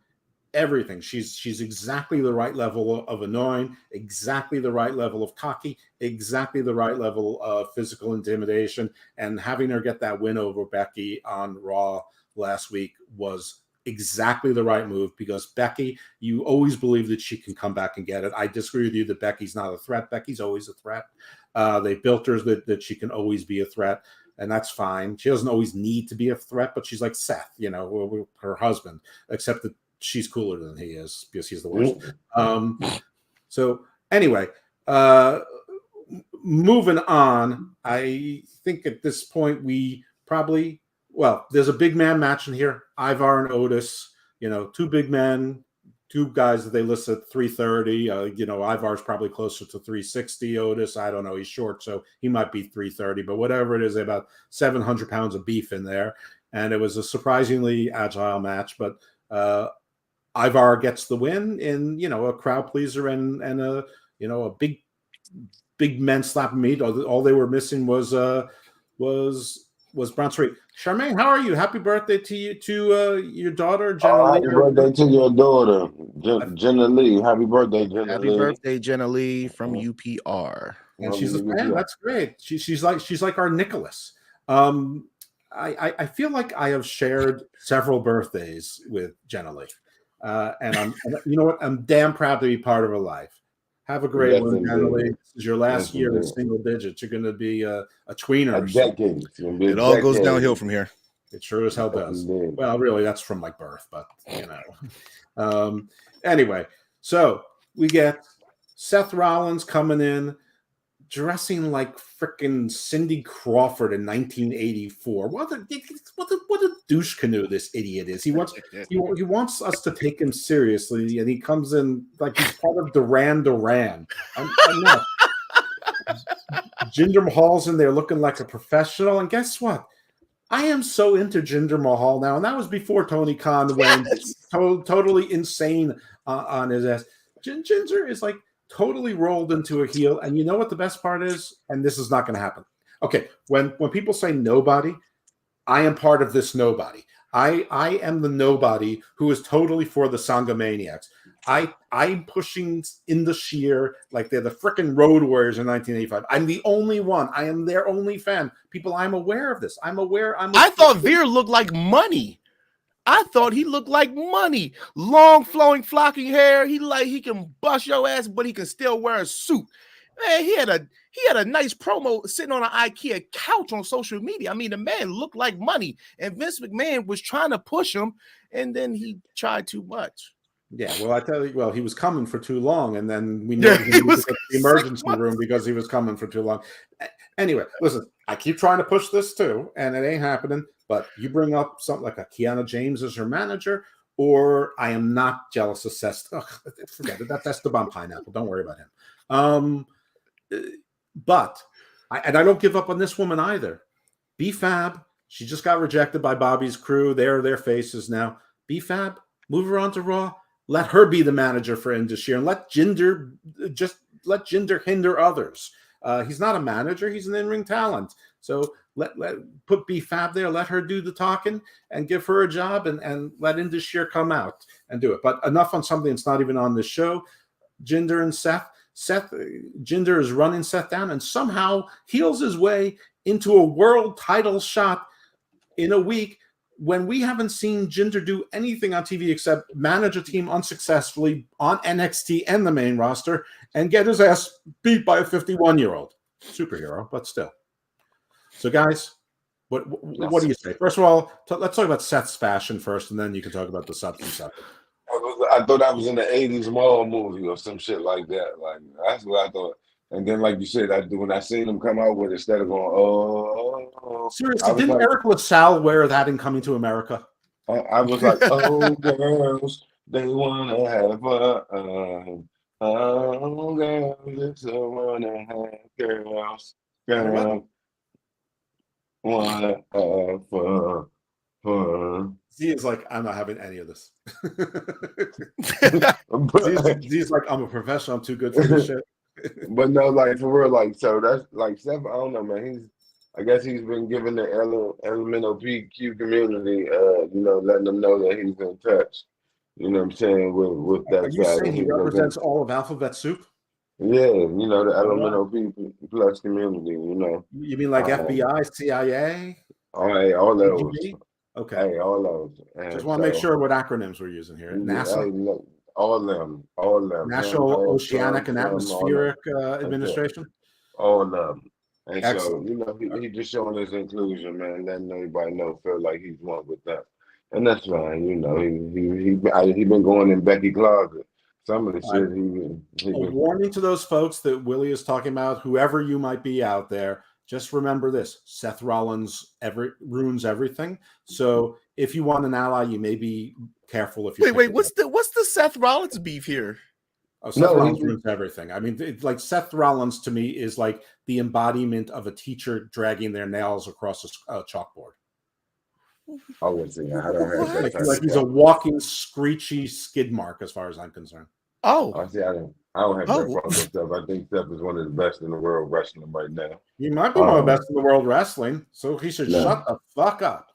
everything. She's exactly the right level of annoying, exactly the right level of cocky, exactly the right level of physical intimidation. And having her get that win over Becky on Raw last week was exactly the right move, because Becky, you always believe that she can come back and get it. I disagree with you that Becky's not a threat. Becky's always a threat. They built her that she can always be a threat, and that's fine. She doesn't always need to be a threat, but she's like Seth, her husband, except that she's cooler than he is because he's the worst. So anyway, moving on, I think at this point we probably, there's a big man match in here. Ivar and Otis, two big men, two guys that they list at 330. Ivar's probably closer to 360. Otis, I don't know, he's short, so he might be 330, but whatever it is, about 700 pounds of beef in there. And it was a surprisingly agile match, but Ivar gets the win in, a crowd pleaser and a big men slapping meat. All they were missing was Braun Strowman. Charmaine, how are you? Happy birthday to you, to your daughter, Jenna Lee. Happy birthday to your daughter, Jenna Lee. Happy birthday, Jenna Lee. Happy birthday, Jenna Lee from UPR. And she's a fan. That's great. She's like our Nicholas. I feel like I have shared several birthdays with Jenna Lee. And I'm, you know what? I'm damn proud to be part of her life. Have a great Yes, one, indeed. Emily. This is your last Yes, year in indeed. single digits. You're going to be a tweener. A decade. It's gonna be a It all goes decade. downhill from here. It sure as hell Yes, does. indeed. Well, really, that's from my birth, but anyway, so we get Seth Rollins coming in, dressing like frickin' Cindy Crawford in 1984. What a douche canoe this idiot is. He wants us to take him seriously, and he comes in like he's part of Duran Duran. I'm not. Jinder Mahal's in there looking like a professional, and guess what? I am so into Jinder Mahal now, and that was before Tony Khan went totally insane on his ass. Jinder is like totally rolled into a heel, and you know what the best part is? And this is not going to happen. Okay, when people say nobody, I am part of this nobody. I am the nobody who is totally for the Sangha Maniacs. I'm pushing in the sheer like they're the frickin' Road Warriors in 1985. I'm the only one. I am their only fan. People, I'm aware of this. I'm aware. I thought Veer looked like money. I thought he looked like money. Long, flowing, flocking hair. He can bust your ass, but he can still wear a suit. Man, he had a nice promo sitting on an IKEA couch on social media. I mean, the man looked like money, and Vince McMahon was trying to push him, and then he tried too much. Yeah, well, I tell you, he was coming for too long, and then we know he was in the emergency room because he was coming for too long. Anyway, listen, I keep trying to push this too, and it ain't happening. But you bring up something like a Kiana James as her manager, or I am not jealous of Seth. Ugh, forget it. That's the bomb pineapple. Don't worry about him. But I don't give up on this woman either. B-Fab, she just got rejected by Bobby's crew. They're their faces now. B-Fab, move her on to Raw. Let her be the manager for Indus and let Jinder hinder others. He's not a manager; he's an in-ring talent. So let put B-Fab there. Let her do the talking and give her a job, and let Indus come out and do it. But enough on something that's not even on this show. Jinder and Seth. Jinder is running Seth down and somehow heals his way into a world title shot in a week when we haven't seen Jinder do anything on TV except manage a team unsuccessfully on NXT and the main roster and get his ass beat by a 51-year-old superhero, but still. So, guys, what do you say? First of all, let's talk about Seth's fashion first, and then you can talk about the substance of it. I thought I was in the 80s mall movie or some shit like that. Like, that's what I thought. And then, like you said, when I seen them come out with it, instead of going, oh. Seriously, didn't Eric LaSalle wear that in Coming to America? I was like, oh, girls, they want to have fun. Oh, girls, they want to have girls. Girls want to have fun. Z is like, I'm not having any of this. Z's like, I'm a professional. I'm too good for this shit. But no, like for real, like so that's like Seth. I don't know, man. I guess he's been giving the elemental PQ community, letting them know that he's in touch. You know what I'm saying with that. Are you saying he represents all of Alphabet Soup? Yeah, the elemental P plus community. You mean like FBI, CIA? All those. Okay. Hey, all those. And just want to make sure what acronyms we're using here. NASA. Hey, all of them. National Oceanic and Atmospheric Administration. All of them. And excellent. So, he just showing his inclusion, man, letting everybody feel like he's one with them. And that's fine, he been going in Becky closet. Some of the shit a warning to those folks that Willie is talking about, whoever you might be out there, just remember this: Seth Rollins ruins everything. So if you want an ally, you may be careful. If you wait, what's the Seth Rollins beef here? Oh, Seth Rollins ruins everything. I mean, it's like Seth Rollins to me is like the embodiment of a teacher dragging their nails across a chalkboard. I would say I don't have that. Like he's a walking screechy skid mark, as far as I'm concerned. Oh, I don't have that problem with Steph. I think Steph is one of the best in the world wrestling right now. He might be one of the best in the world wrestling, so he should shut the fuck up.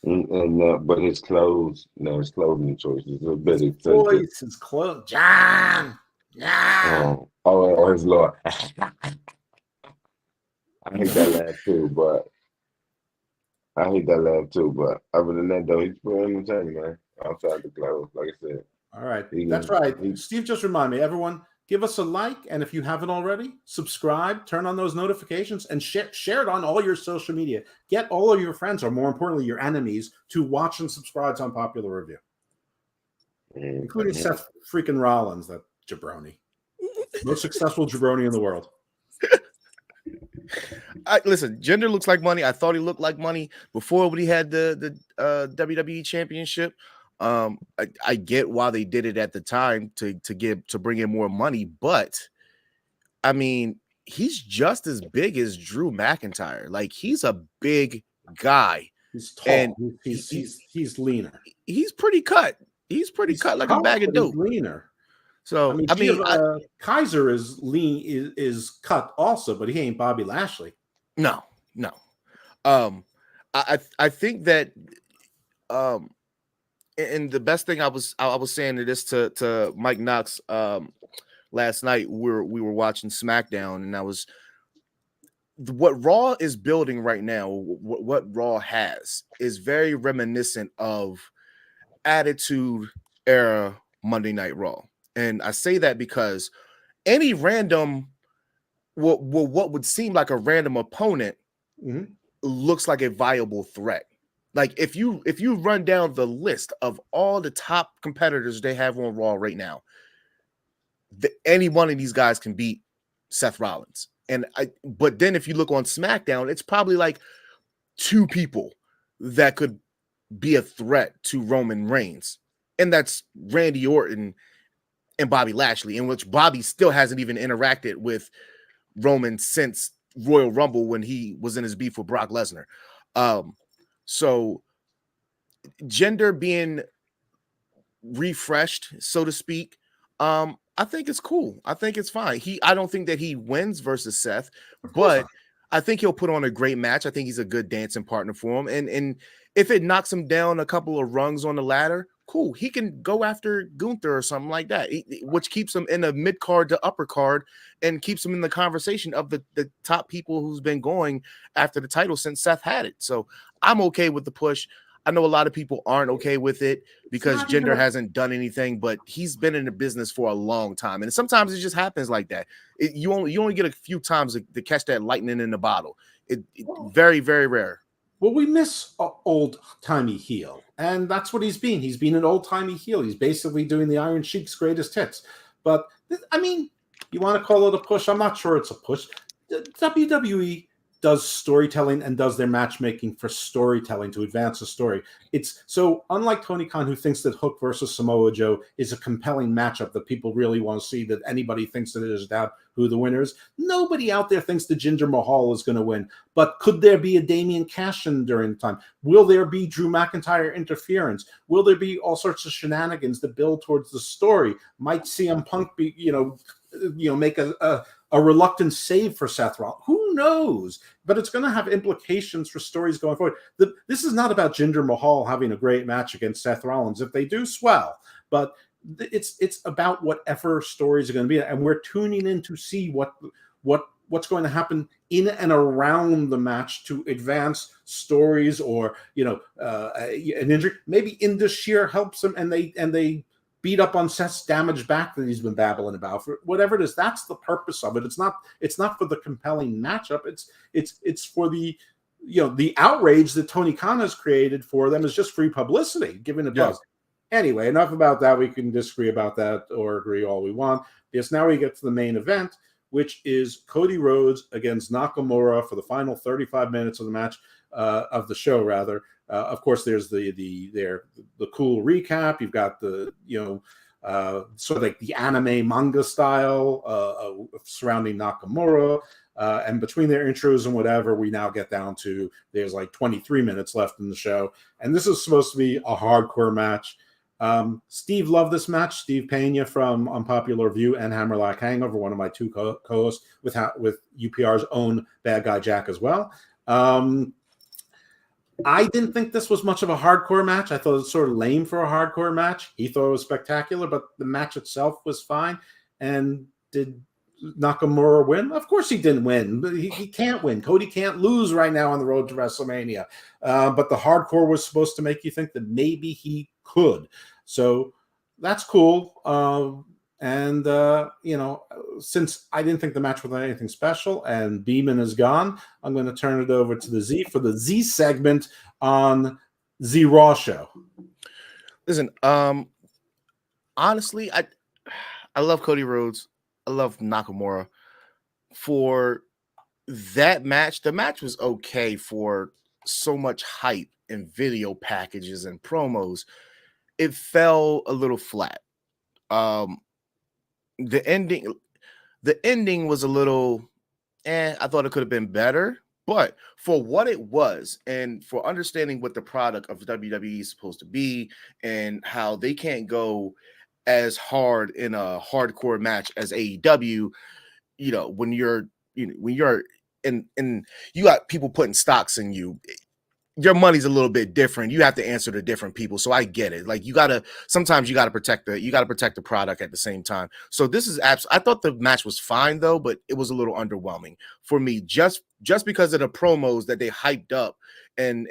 But his clothes, his clothing choices are a bit expensive. His clothes, John. His Lord. I hate that laugh too, but other than that, though, he's pretty entertaining, man. Outside the clothes, like I said. All right, that's right. Steve just reminded me, everyone, give us a like, and if you haven't already, subscribe, turn on those notifications, and share it on all your social media. Get all of your friends, or more importantly, your enemies, to watch and subscribe to Unpopular Review, including Seth freaking Rollins, that jabroni. Most successful jabroni in the world. Listen, Jinder looks like money. I thought he looked like money before when he had the WWE Championship. I get why they did it at the time to bring in more money, but I mean, he's just as big as Drew McIntyre. Like, he's a big guy. He's tall. And he's leaner. He's pretty cut. He's cut like a bag of dope. Leaner. So I mean, Kaiser is lean, is cut also, but he ain't Bobby Lashley. No. I think that and the best thing I was saying to this to Mike Knox last night, we were watching SmackDown, and what Raw is building right now, what Raw has is very reminiscent of Attitude Era Monday Night Raw. And I say that because any random, what would seem like a random opponent looks like a viable threat. Like, if you run down the list of all the top competitors they have on Raw right now, any one of these guys can beat Seth Rollins. But then if you look on SmackDown, it's probably like 2 people that could be a threat to Roman Reigns, and that's Randy Orton and Bobby Lashley, in which Bobby still hasn't even interacted with Roman since Royal Rumble when he was in his beef with Brock Lesnar. So Jinder being refreshed, so to speak, I think it's cool. I think it's fine. I don't think that he wins versus Seth, but I think he'll put on a great match. I think he's a good dancing partner for him. And if it knocks him down a couple of rungs on the ladder, cool. He can go after Gunther or something like that, which keeps him in the mid card to upper card and keeps him in the conversation of the top people who's been going after the title since Seth had it. So I'm okay with the push. I know a lot of people aren't okay with it because Jinder hasn't done anything, but he's been in the business for a long time. And sometimes it just happens like that. You only get a few times to catch that lightning in the bottle. Very, very rare. Well, we miss old-timey heel, and that's what he's been. He's been an old-timey heel. He's basically doing the Iron Sheik's greatest hits. But, I mean, you want to call it a push? I'm not sure it's a push. WWE does storytelling and does their matchmaking for storytelling to advance a story. It's so unlike Tony Khan, who thinks that Hook versus Samoa Joe is a compelling matchup that people really want to see, that anybody thinks that it is doubt who the winner is. Nobody out there thinks that Jinder Mahal is going to win. But could there be a Damian Cashin during the time? Will there be Drew McIntyre interference? Will there be all sorts of shenanigans that build towards the story? Might CM Punk be, make a reluctant save for Seth Rollins? Who knows? But it's going to have implications for stories going forward. This is not about Jinder Mahal having a great match against Seth Rollins. If they do, swell. But it's about whatever stories are going to be, and we're tuning in to see what's going to happen in and around the match to advance stories, or an injury. Maybe Indus helps them, and they beat up on Seth's damaged back that he's been babbling about. For whatever it is, that's the purpose of it. It's not for the compelling matchup. It's for the outrage that Tony Khan has created for them is just free publicity, giving a buzz. Anyway, enough about that. We can disagree about that or agree all we want. Yes, now we get to the main event, which is Cody Rhodes against Nakamura for the final 35 minutes of the match, of the show, rather. Of course, there's the cool recap. You've got the sort of like the anime manga style surrounding Nakamura, and between their intros and whatever, we now get down to there's like 23 minutes left in the show, and this is supposed to be a hardcore match. Steve loved this match. Steve Pena from Unpopular Review and Hammerlock Hangover, one of my two co-hosts with UPR's own Bad Guy Jack as well. I didn't think this was much of a hardcore match. I thought it was sort of lame for a hardcore match. He thought it was spectacular, but the match itself was fine. And did Nakamura win? Of course he didn't win. But he can't win. Cody can't lose right now on the road to WrestleMania. But the hardcore was supposed to make you think that maybe he could. So that's cool. And, since I didn't think the match was anything special and Beeman is gone, I'm going to turn it over to the Z for the Z segment on Z Raw show. Listen, honestly, I love Cody Rhodes. I love Nakamura. For that match, the match was okay for so much hype and video packages and promos. It fell a little flat. The ending was a little I thought it could have been better, but for what it was and for understanding what the product of WWE is supposed to be and how they can't go as hard in a hardcore match as AEW, when you're in you got people putting stocks in you, your money's a little bit different. You have to answer to different people. So I get it. Like sometimes you gotta protect the product at the same time. So this is I thought the match was fine though, but it was a little underwhelming for me just because of the promos that they hyped up and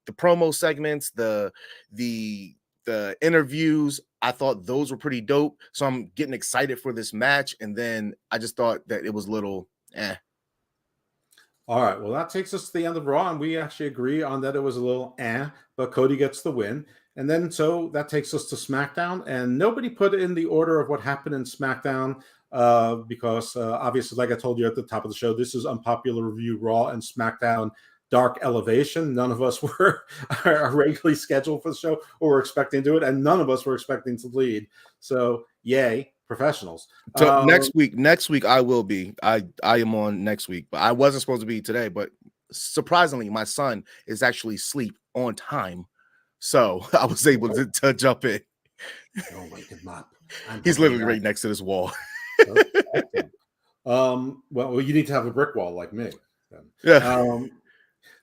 the promo segments, the interviews. I thought those were pretty dope. So I'm getting excited for this match. And then I just thought that it was a little All right, well, that takes us to the end of Raw, and we actually agree on that it was a little but Cody gets the win. And then so that takes us to SmackDown, and nobody put in the order of what happened in SmackDown because obviously, like I told you at the top of the show, this is Unpopular Review Raw and SmackDown Dark Elevation. None of us were regularly scheduled for the show or were expecting to do it, and none of us were expecting to lead. So, yay. Professionals. So next week I will be. I am on next week, but I wasn't supposed to be today. But surprisingly, my son is actually asleep on time, so I was able to jump in. Oh my God, he's literally right next to this wall. Well, you need to have a brick wall like me. Then. Yeah.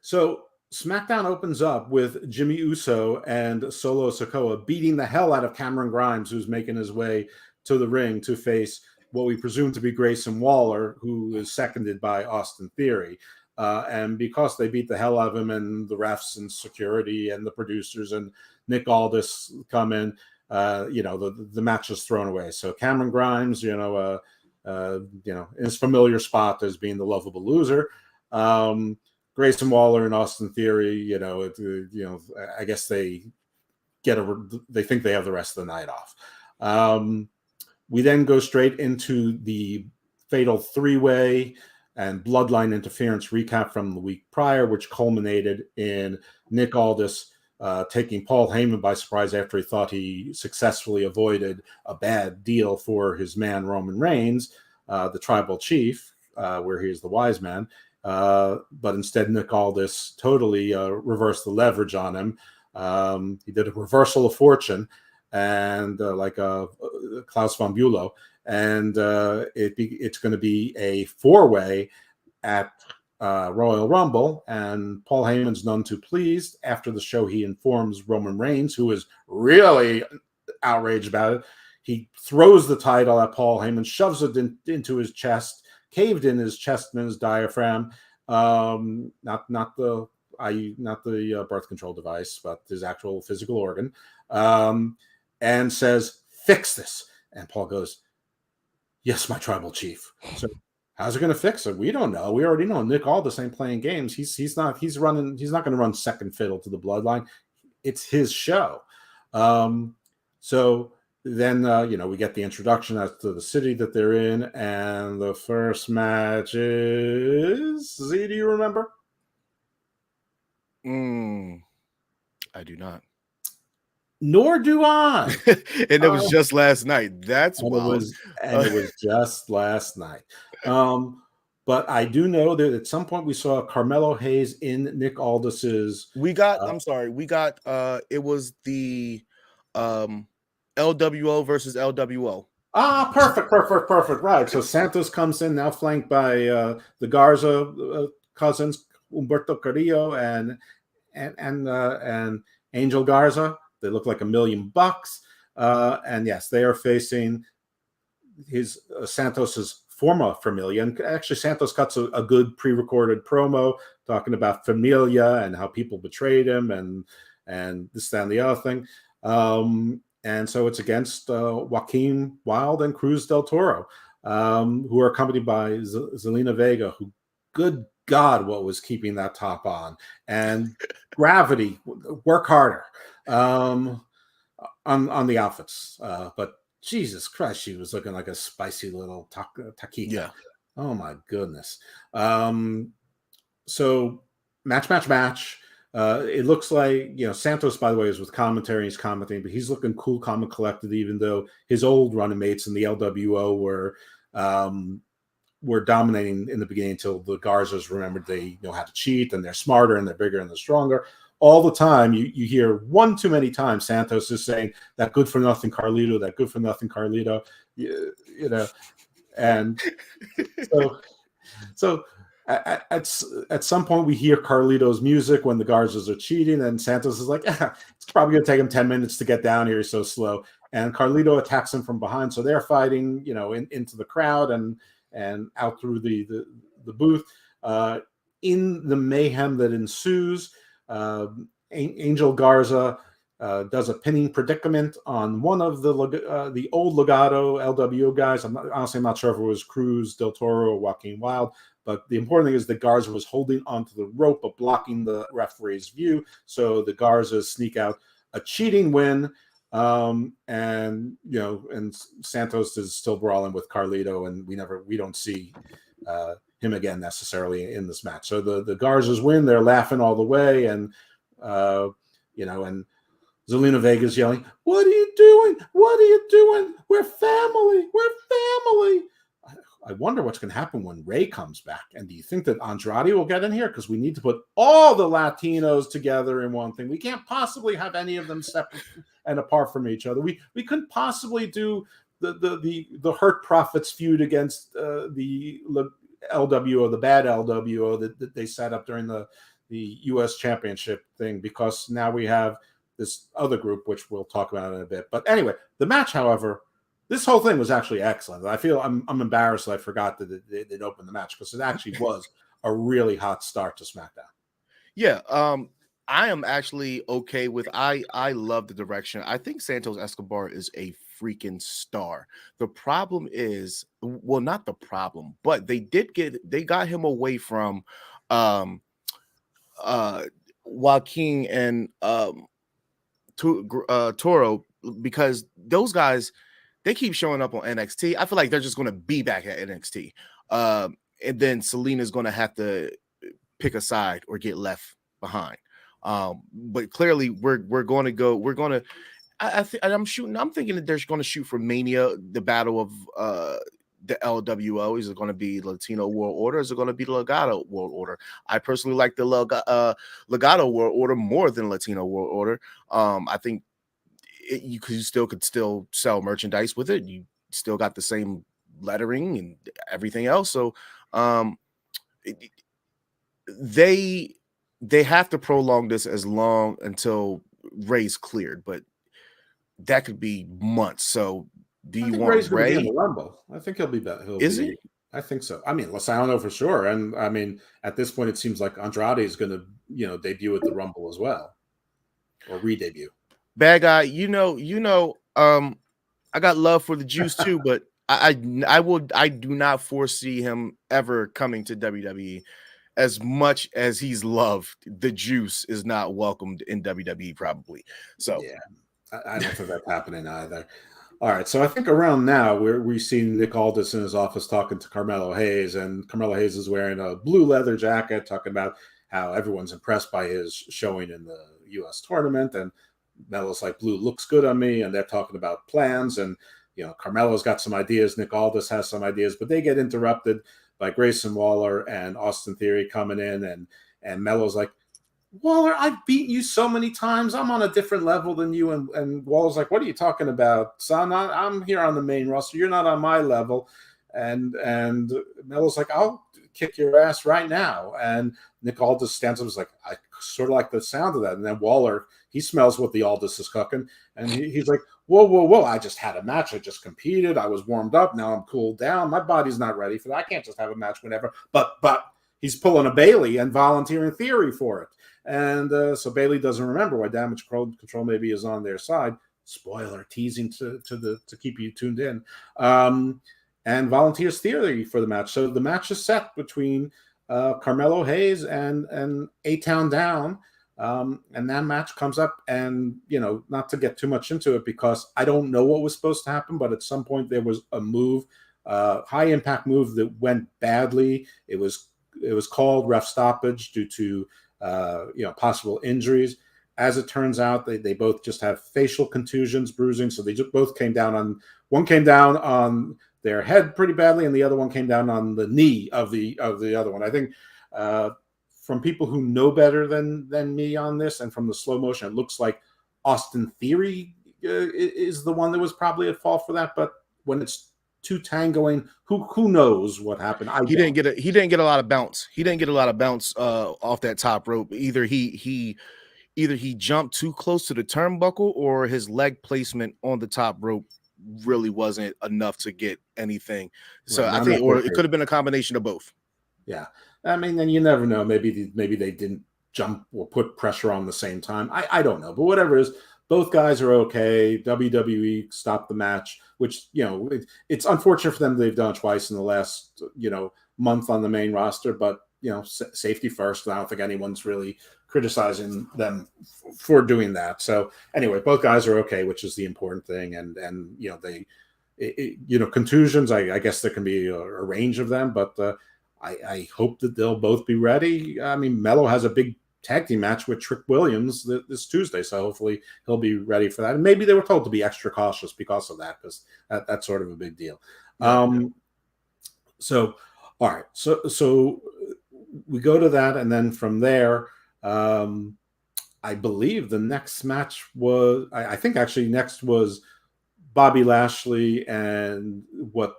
So SmackDown opens up with Jimmy Uso and Solo Sikoa beating the hell out of Cameron Grimes, who's making his way to the ring to face what we presume to be Grayson Waller, who is seconded by Austin Theory. And because they beat the hell out of him, and the refs and security and the producers and Nick Aldis come in, the match is thrown away. So Cameron Grimes, in his familiar spot as being the lovable loser. Grayson Waller and Austin Theory, I guess they think they have the rest of the night off. We then go straight into the fatal three-way and bloodline interference recap from the week prior, which culminated in Nick Aldis taking Paul Heyman by surprise after he thought he successfully avoided a bad deal for his man Roman Reigns, the tribal chief, where he is the wise man. But instead, Nick Aldis totally reversed the leverage on him. He did a reversal of fortune, and like Klaus von Bülow, and it's going to be a four-way at Royal Rumble, and Paul Heyman's none too pleased. After the show, he informs Roman Reigns, who is really outraged about it. He throws the title at Paul Heyman, shoves it into his chest, caved in his chest and his diaphragm, not the birth control device, but his actual physical organ. And says, "Fix this." And Paul goes, "Yes, my tribal chief." So how's it going to fix it? We don't know. We already know Nick Aldis ain't playing games. He's not going to run second fiddle to the bloodline. It's his show. So then, we get the introduction as to the city that they're in. And the first match is, Z, do you remember? I do not. Nor do I. And it was just last night. That's wild. It was just last night. But I do know that at some point we saw Carmelo Hayes in Nick Aldis's. It was the LWO versus LWO. Perfect. Right. So Santos comes in now, flanked by the Garza cousins, Humberto Carrillo and Angel Garza. They look like $1 million. And yes, they are facing his Santos's former Familia. And actually, Santos cuts a good pre-recorded promo talking about Familia and how people betrayed him and this, that, and the other thing. And so it's against Joaquin Wilde and Cruz del Toro, who are accompanied by Zelina Vega, who, good God, what was keeping that top on. And Gravity, work harder on the outfits. But Jesus Christ, she was looking like a spicy little taquita. Yeah. Oh, my goodness. So match. It looks like, Santos, by the way, is with commentary. He's commenting, but he's looking cool, calm, and collected, even though his old running mates in the LWO were dominating in the beginning until the Garzas remembered they know how to cheat and they're smarter and they're bigger and they're stronger. All the time, you hear one too many times Santos is saying that good for nothing Carlito, that good for nothing Carlito, and so at some point we hear Carlito's music when the Garzas are cheating, and Santos is like, it's probably going to take him 10 minutes to get down here. He's so slow. And Carlito attacks him from behind. So they're fighting, into the crowd and out through the booth. In the mayhem that ensues, Angel Garza does a pinning predicament on one of the old Legado LWO guys. I'm not sure if it was Cruz del Toro or Joaquin Wilde, but the important thing is that Garza was holding onto the rope but blocking the referee's view. So the Garzas sneak out a cheating win. And Santos is still brawling with Carlito, and we don't see him again necessarily in this match. So the Garzas win. They're laughing all the way, and and Zelina Vega's yelling, "What are you doing? What are you doing? We're family. We're family." I wonder what's going to happen when Ray comes back. And do you think that Andrade will get in here? Because we need to put all the Latinos together in one thing. We can't possibly have any of them separate and apart from each other. We couldn't possibly do the Hurt Profits feud against the LWO, the bad LWO that they set up during the U.S. Championship thing, because now we have this other group, which we'll talk about in a bit. But anyway, the match, however, this whole thing was actually excellent. I feel I'm embarrassed that I forgot that they'd opened the match, because it actually was a really hot start to SmackDown. Yeah, I am actually okay with. I love the direction. I think Santos Escobar is a freaking star. The problem is, well, not the problem, but they got him away from Joaquin and Toro, because those guys, they keep showing up on NXT. I feel like they're just going to be back at NXT. And then Selena's going to have to pick a side or get left behind. But clearly I'm thinking that they're going to shoot for Mania, the battle of the LWO. Is it going to be Latino World Order? Is it going to be the Legado World Order? I personally like the Legado World Order more than Latino World Order. I think you could still sell merchandise with it. You still got the same lettering and everything else. So they have to prolong this as long until Ray's cleared, but that could be months. So do you want Ray's Ray in the Rumble? I think he'll be better. Is he? I think so. I mean, I don't know for sure. And I mean, at this point, it seems like Andrade is going to, debut at the Rumble as well, or re-debut. Bad guy, I got love for the Juice too, but I do not foresee him ever coming to WWE. As much as he's loved, the Juice is not welcomed in WWE probably. So yeah, I don't think that's happening either. All right, so I think around now we see Nick Aldis in his office talking to Carmelo Hayes, and Carmelo Hayes is wearing a blue leather jacket, talking about how everyone's impressed by his showing in the U.S. tournament, and Melo's like, blue looks good on me, and they're talking about plans, and Carmelo's got some ideas, Nick Aldis has some ideas, but they get interrupted by Grayson Waller and Austin Theory coming in, and Melo's like, Waller, I've beat you so many times. I'm on a different level than you. And Waller's like, what are you talking about, son? I'm here on the main roster. You're not on my level. And Melo's like, I'll kick your ass right now. And Nick Aldis stands up and is like, I sort of like the sound of that. And then Waller, he smells what the Aldis is cooking. And he's like, whoa. I just had a match. I just competed. I was warmed up. Now I'm cooled down. My body's not ready for that. I can't just have a match whenever. But he's pulling a Bailey and volunteering Theory for it. And so Bailey doesn't remember why Damage Control maybe is on their side. spoiler teasing to keep you tuned in, and volunteers theory for the match. So the match is set between Carmelo Hayes and A-Town Down. And that match comes up, and not to get too much into it because I don't know what was supposed to happen, but at some point there was a move, high impact move that went badly. It was called ref stoppage due to possible injuries. As it turns out, they both just have facial contusions, bruising. So they just both came down on one came down on their head pretty badly, and the other one came down on the knee of the other one. I think from people who know better than me on this, and from the slow motion, it looks like Austin Theory is the one that was probably at fault for that. But when it's two tangoing, who knows what happened? He didn't get a lot of bounce. He didn't get a lot of bounce off that top rope. Either he jumped too close to the turnbuckle, or his leg placement on the top rope really wasn't enough to get anything. So Right, I think, or it could have been a combination of both. Yeah, I mean, and you never know. Maybe they didn't jump or put pressure on the same time. I don't know, but whatever it is, both guys are okay. WWE stopped the match, which it's unfortunate for them. They've done it twice in the last month on the main roster, but safety first. I don't think anyone's really criticizing them for doing that. So anyway, both guys are okay, which is the important thing. And contusions. I guess there can be a range of them, but I hope that they'll both be ready. I mean, Melo has a big tag team match with Trick Williams this Tuesday, so hopefully he'll be ready for that. And maybe they were told to be extra cautious because of that, because that's sort of a big deal. Yeah. So all right, so we go to that, and then from there, I believe the next match was, I think actually next was Bobby Lashley and what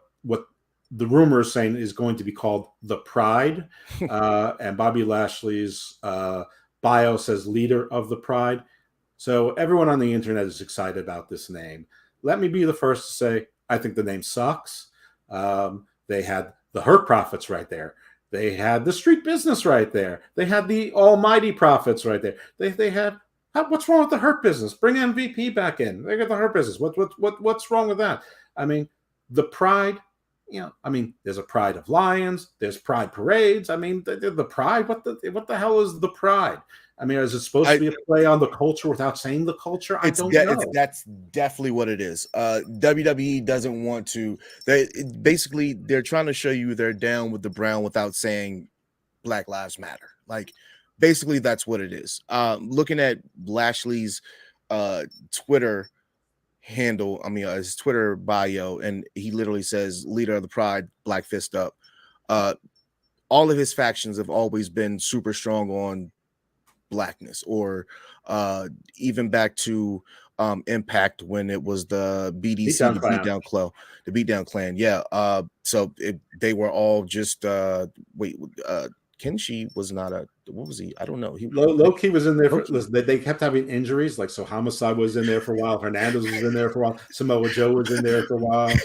the rumor is saying is going to be called the Pride. And Bobby Lashley's bio says leader of the Pride. So everyone on the internet is excited about this name. Let me be the first to say, I think the name sucks. They had the Hurt Profits right there. They had the Street Business right there. They had the Almighty Profits right there. They had, what's wrong with the Hurt Business? Bring MVP back in. They got the Hurt Business. What's wrong with that? I mean, the Pride, there's a Pride of Lions. There's Pride parades. I mean, the Pride. What the hell is the Pride? I mean, is it supposed to be a play on the culture without saying the culture? I don't know. That's definitely what it is. WWE doesn't want to. They're trying to show you they're down with the brown without saying Black Lives Matter. Like, basically, that's what it is. Looking at Lashley's Twitter handle, his Twitter bio, and he literally says leader of the Pride, Black Fist up. All of his factions have always been super strong on blackness, or even back to Impact when it was the BDC, the Beatdown Clan. Yeah. So they were all just Kenshi was not a, what was he? I don't know. Low-key was in there for, listen, they kept having injuries, like, so Homicide was in there for a while, Hernandez was in there for a while, Samoa Joe was in there for a while.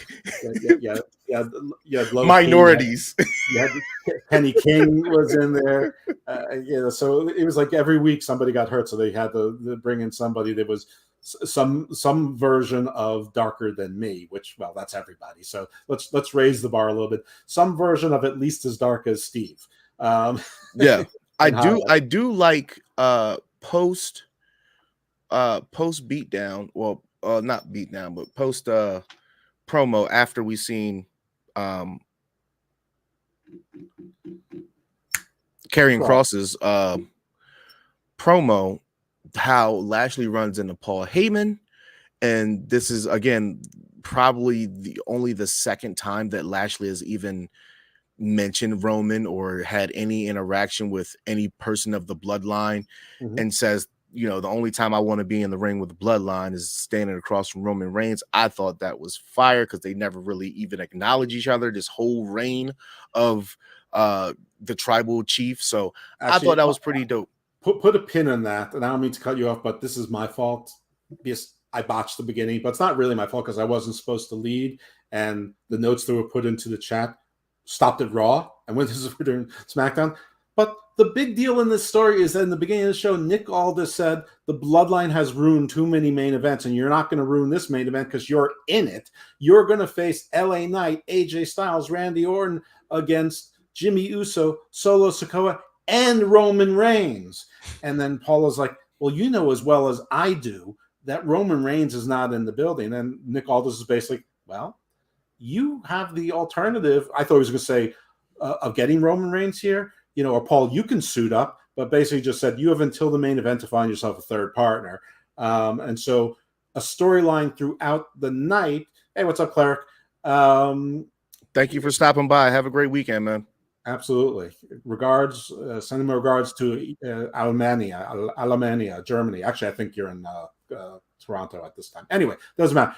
Yeah, minorities. Penny King was in there. So it was like every week somebody got hurt, so they had to bring in somebody that was some version of darker than me, which, well, that's everybody. So let's raise the bar a little bit. Some version of at least as dark as Steve. Yeah, I do like post beatdown, well, not beatdown, but post promo after we seen Karrion Kross's promo, how Lashley runs into Paul Heyman, and this is again probably only the second time that Lashley has even mentioned Roman or had any interaction with any person of the bloodline, and says, the only time I want to be in the ring with the bloodline is standing across from Roman Reigns. I thought that was fire because they never really even acknowledge each other this whole reign of the tribal chief. So actually, I thought that was pretty dope. Put a pin in that, and I don't mean to cut you off, but this is my fault because I botched the beginning, but it's not really my fault because I wasn't supposed to lead, and the notes that were put into the chat stopped at Raw and went to during SmackDown. But the big deal in this story is that in the beginning of the show, Nick Aldis said the Bloodline has ruined too many main events, and you're not going to ruin this main event because you're in it. You're going to face LA Knight, AJ Styles, Randy Orton against Jimmy Uso, Solo Sikoa, and Roman Reigns. And then Paula's like, well, you know as well as I do that Roman Reigns is not in the building. And Nick Aldis is basically, well, you have the alternative. I thought he was going to say of getting Roman Reigns here, or Paul, you can suit up, but basically just said you have until the main event to find yourself a third partner. And so a storyline throughout the night. Hey, what's up, Cleric? Thank you for stopping by. Have a great weekend, man. Absolutely. Regards, send my regards to Alemania, Germany. Actually, I think you're in Toronto at this time. Anyway, doesn't matter.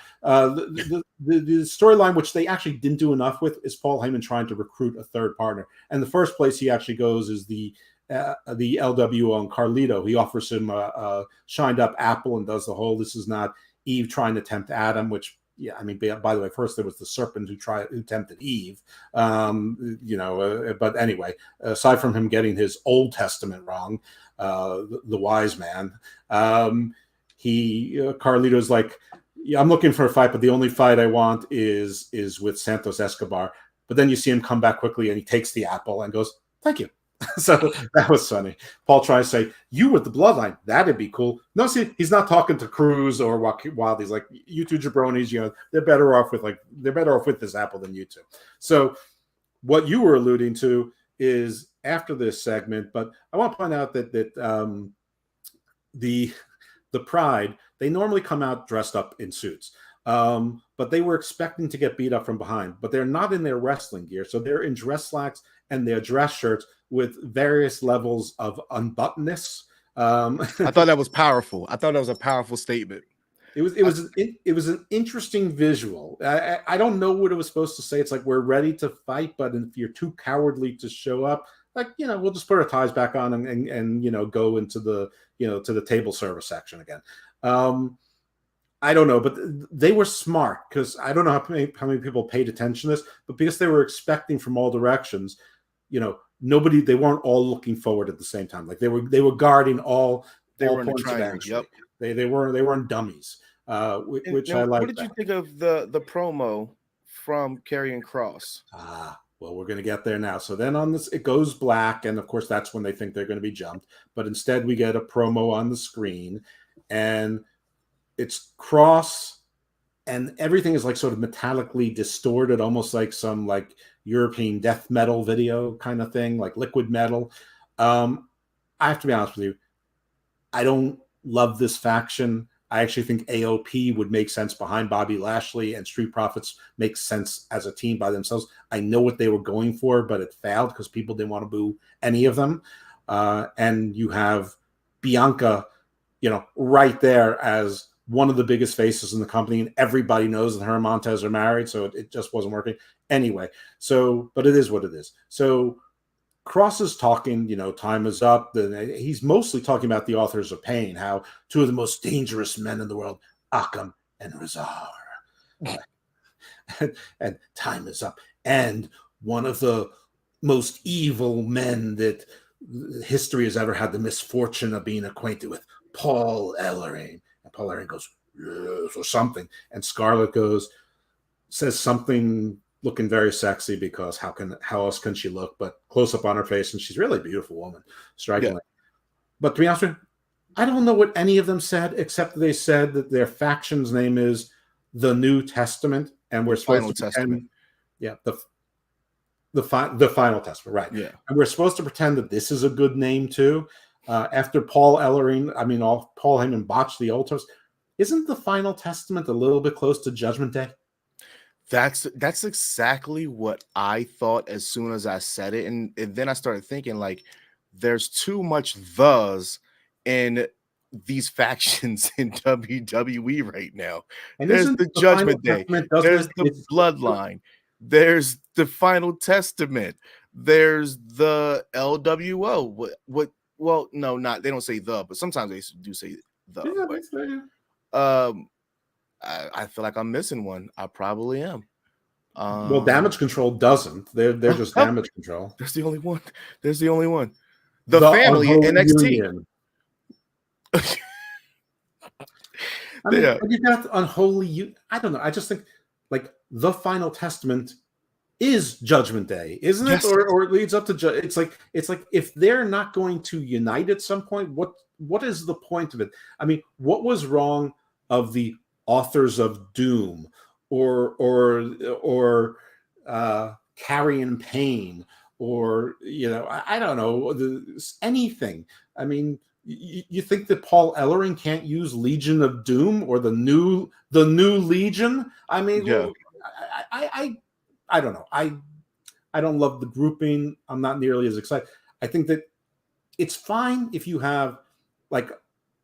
The storyline, which they actually didn't do enough with, is Paul Heyman trying to recruit a third partner. And the first place he actually goes is the LW on Carlito. He offers him a shined up apple and does the whole, this is not Eve trying to tempt Adam, which, yeah, I mean, by the way, first there was the serpent who tempted Eve, but anyway, aside from him getting his Old Testament wrong, the wise man, Carlito's like, yeah, I'm looking for a fight, but the only fight I want is with Santos Escobar. But then you see him come back quickly and he takes the apple and goes, thank you. So that was funny. Paul tries to say, you with the Bloodline, that'd be cool. No, see, he's not talking to Cruz or Wild. He's like, you two jabronis, they're better off with this apple than you two. So what you were alluding to is after this segment, but I want to point out that the Pride, they normally come out dressed up in suits. But they were expecting to get beat up from behind, but they're not in their wrestling gear. So they're in dress slacks and their dress shirts with various levels of unbuttonness. I thought that was powerful. I thought that was a powerful statement. It was an interesting visual. I don't know what it was supposed to say. It's like, we're ready to fight, but if you're too cowardly to show up, we'll just put our ties back on and go into the to the table service section again. I don't know, but they were smart because I don't know how many people paid attention to this, but because they were expecting from all directions, they weren't all looking forward at the same time. Like they were guarding all points of entry. Yep. They weren't dummies, which I like. What did you think of the promo from Karrion Kross? Well, we're going to get there now. So then on this, it goes black, and of course that's when they think they're going to be jumped. But instead, we get a promo on the screen, and it's Kross, and everything is like sort of metallically distorted, almost like some like European death metal video kind of thing, like liquid metal. I have to be honest with you, I don't love this faction. I actually think AOP would make sense behind Bobby Lashley, and Street Profits make sense as a team by themselves. I know what they were going for, but it failed because people didn't want to boo any of them. And you have Bianca, right there as one of the biggest faces in the company, and everybody knows that her and Montez are married, so it just wasn't working. Anyway, but it is what it is. So Kross is talking, time is up. He's mostly talking about the Authors of Pain, how two of the most dangerous men in the world, Akam and Razar. and time is up. And one of the most evil men that history has ever had the misfortune of being acquainted with, Paul Ellering. And Paul Ellering goes, yes, or something. And Scarlett says something looking very sexy, because how else can she look? But close up on her face, and she's really a beautiful woman, strikingly. Yeah. But to be honest with you, I don't know what any of them said, except they said that their faction's name is the New Testament, and we're supposed to pretend, the Final Testament, right? Yeah, and we're supposed to pretend that this is a good name too. After Paul Heyman botched the Old Testament, isn't the Final Testament a little bit close to Judgment Day? That's exactly what I thought as soon as I said it, and then I started thinking, like, there's too much thes in these factions in WWE right now. And there's the Judgment Day, there's the Bloodline, there's the Final Testament, there's the LWO. Well, no, not they don't say the, but sometimes they do say the. I feel like I'm missing one. I probably am. Well, Damage Control doesn't. They're just Damage Control. There's the only one. the family in unholy NXT. union. I mean, Yeah. you got unholy union. I don't know. I just think like the final testament is Judgment Day, isn't Yes. it? Or it leads up to it's like if they're not going to unite at some point, what is the point of it? I mean, what was wrong of the authors of Doom or Carrying Pain, or I don't know, anything? I mean, you think that Paul Ellering can't use Legion of Doom or the new Legion? I mean, Yeah. I don't know. I don't love the grouping. I'm not nearly as excited. I think that it's fine if you have like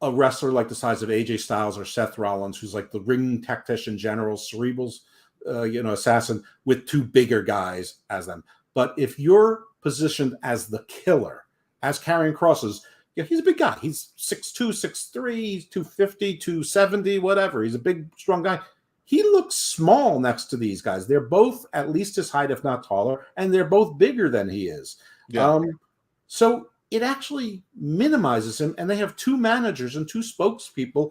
a wrestler like the size of AJ Styles or Seth Rollins, who's like the ring tactician general, cerebrals, assassin, with two bigger guys as them. But if you're positioned as the killer, as Karrion Kross is, he's a big guy. He's 6'2", 6'3", 250, 270, whatever. He's a big, strong guy. He looks small next to these guys. They're both at least his height, if not taller, and they're both bigger than he is. Yeah. So it actually minimizes him, and they have two managers and two spokespeople,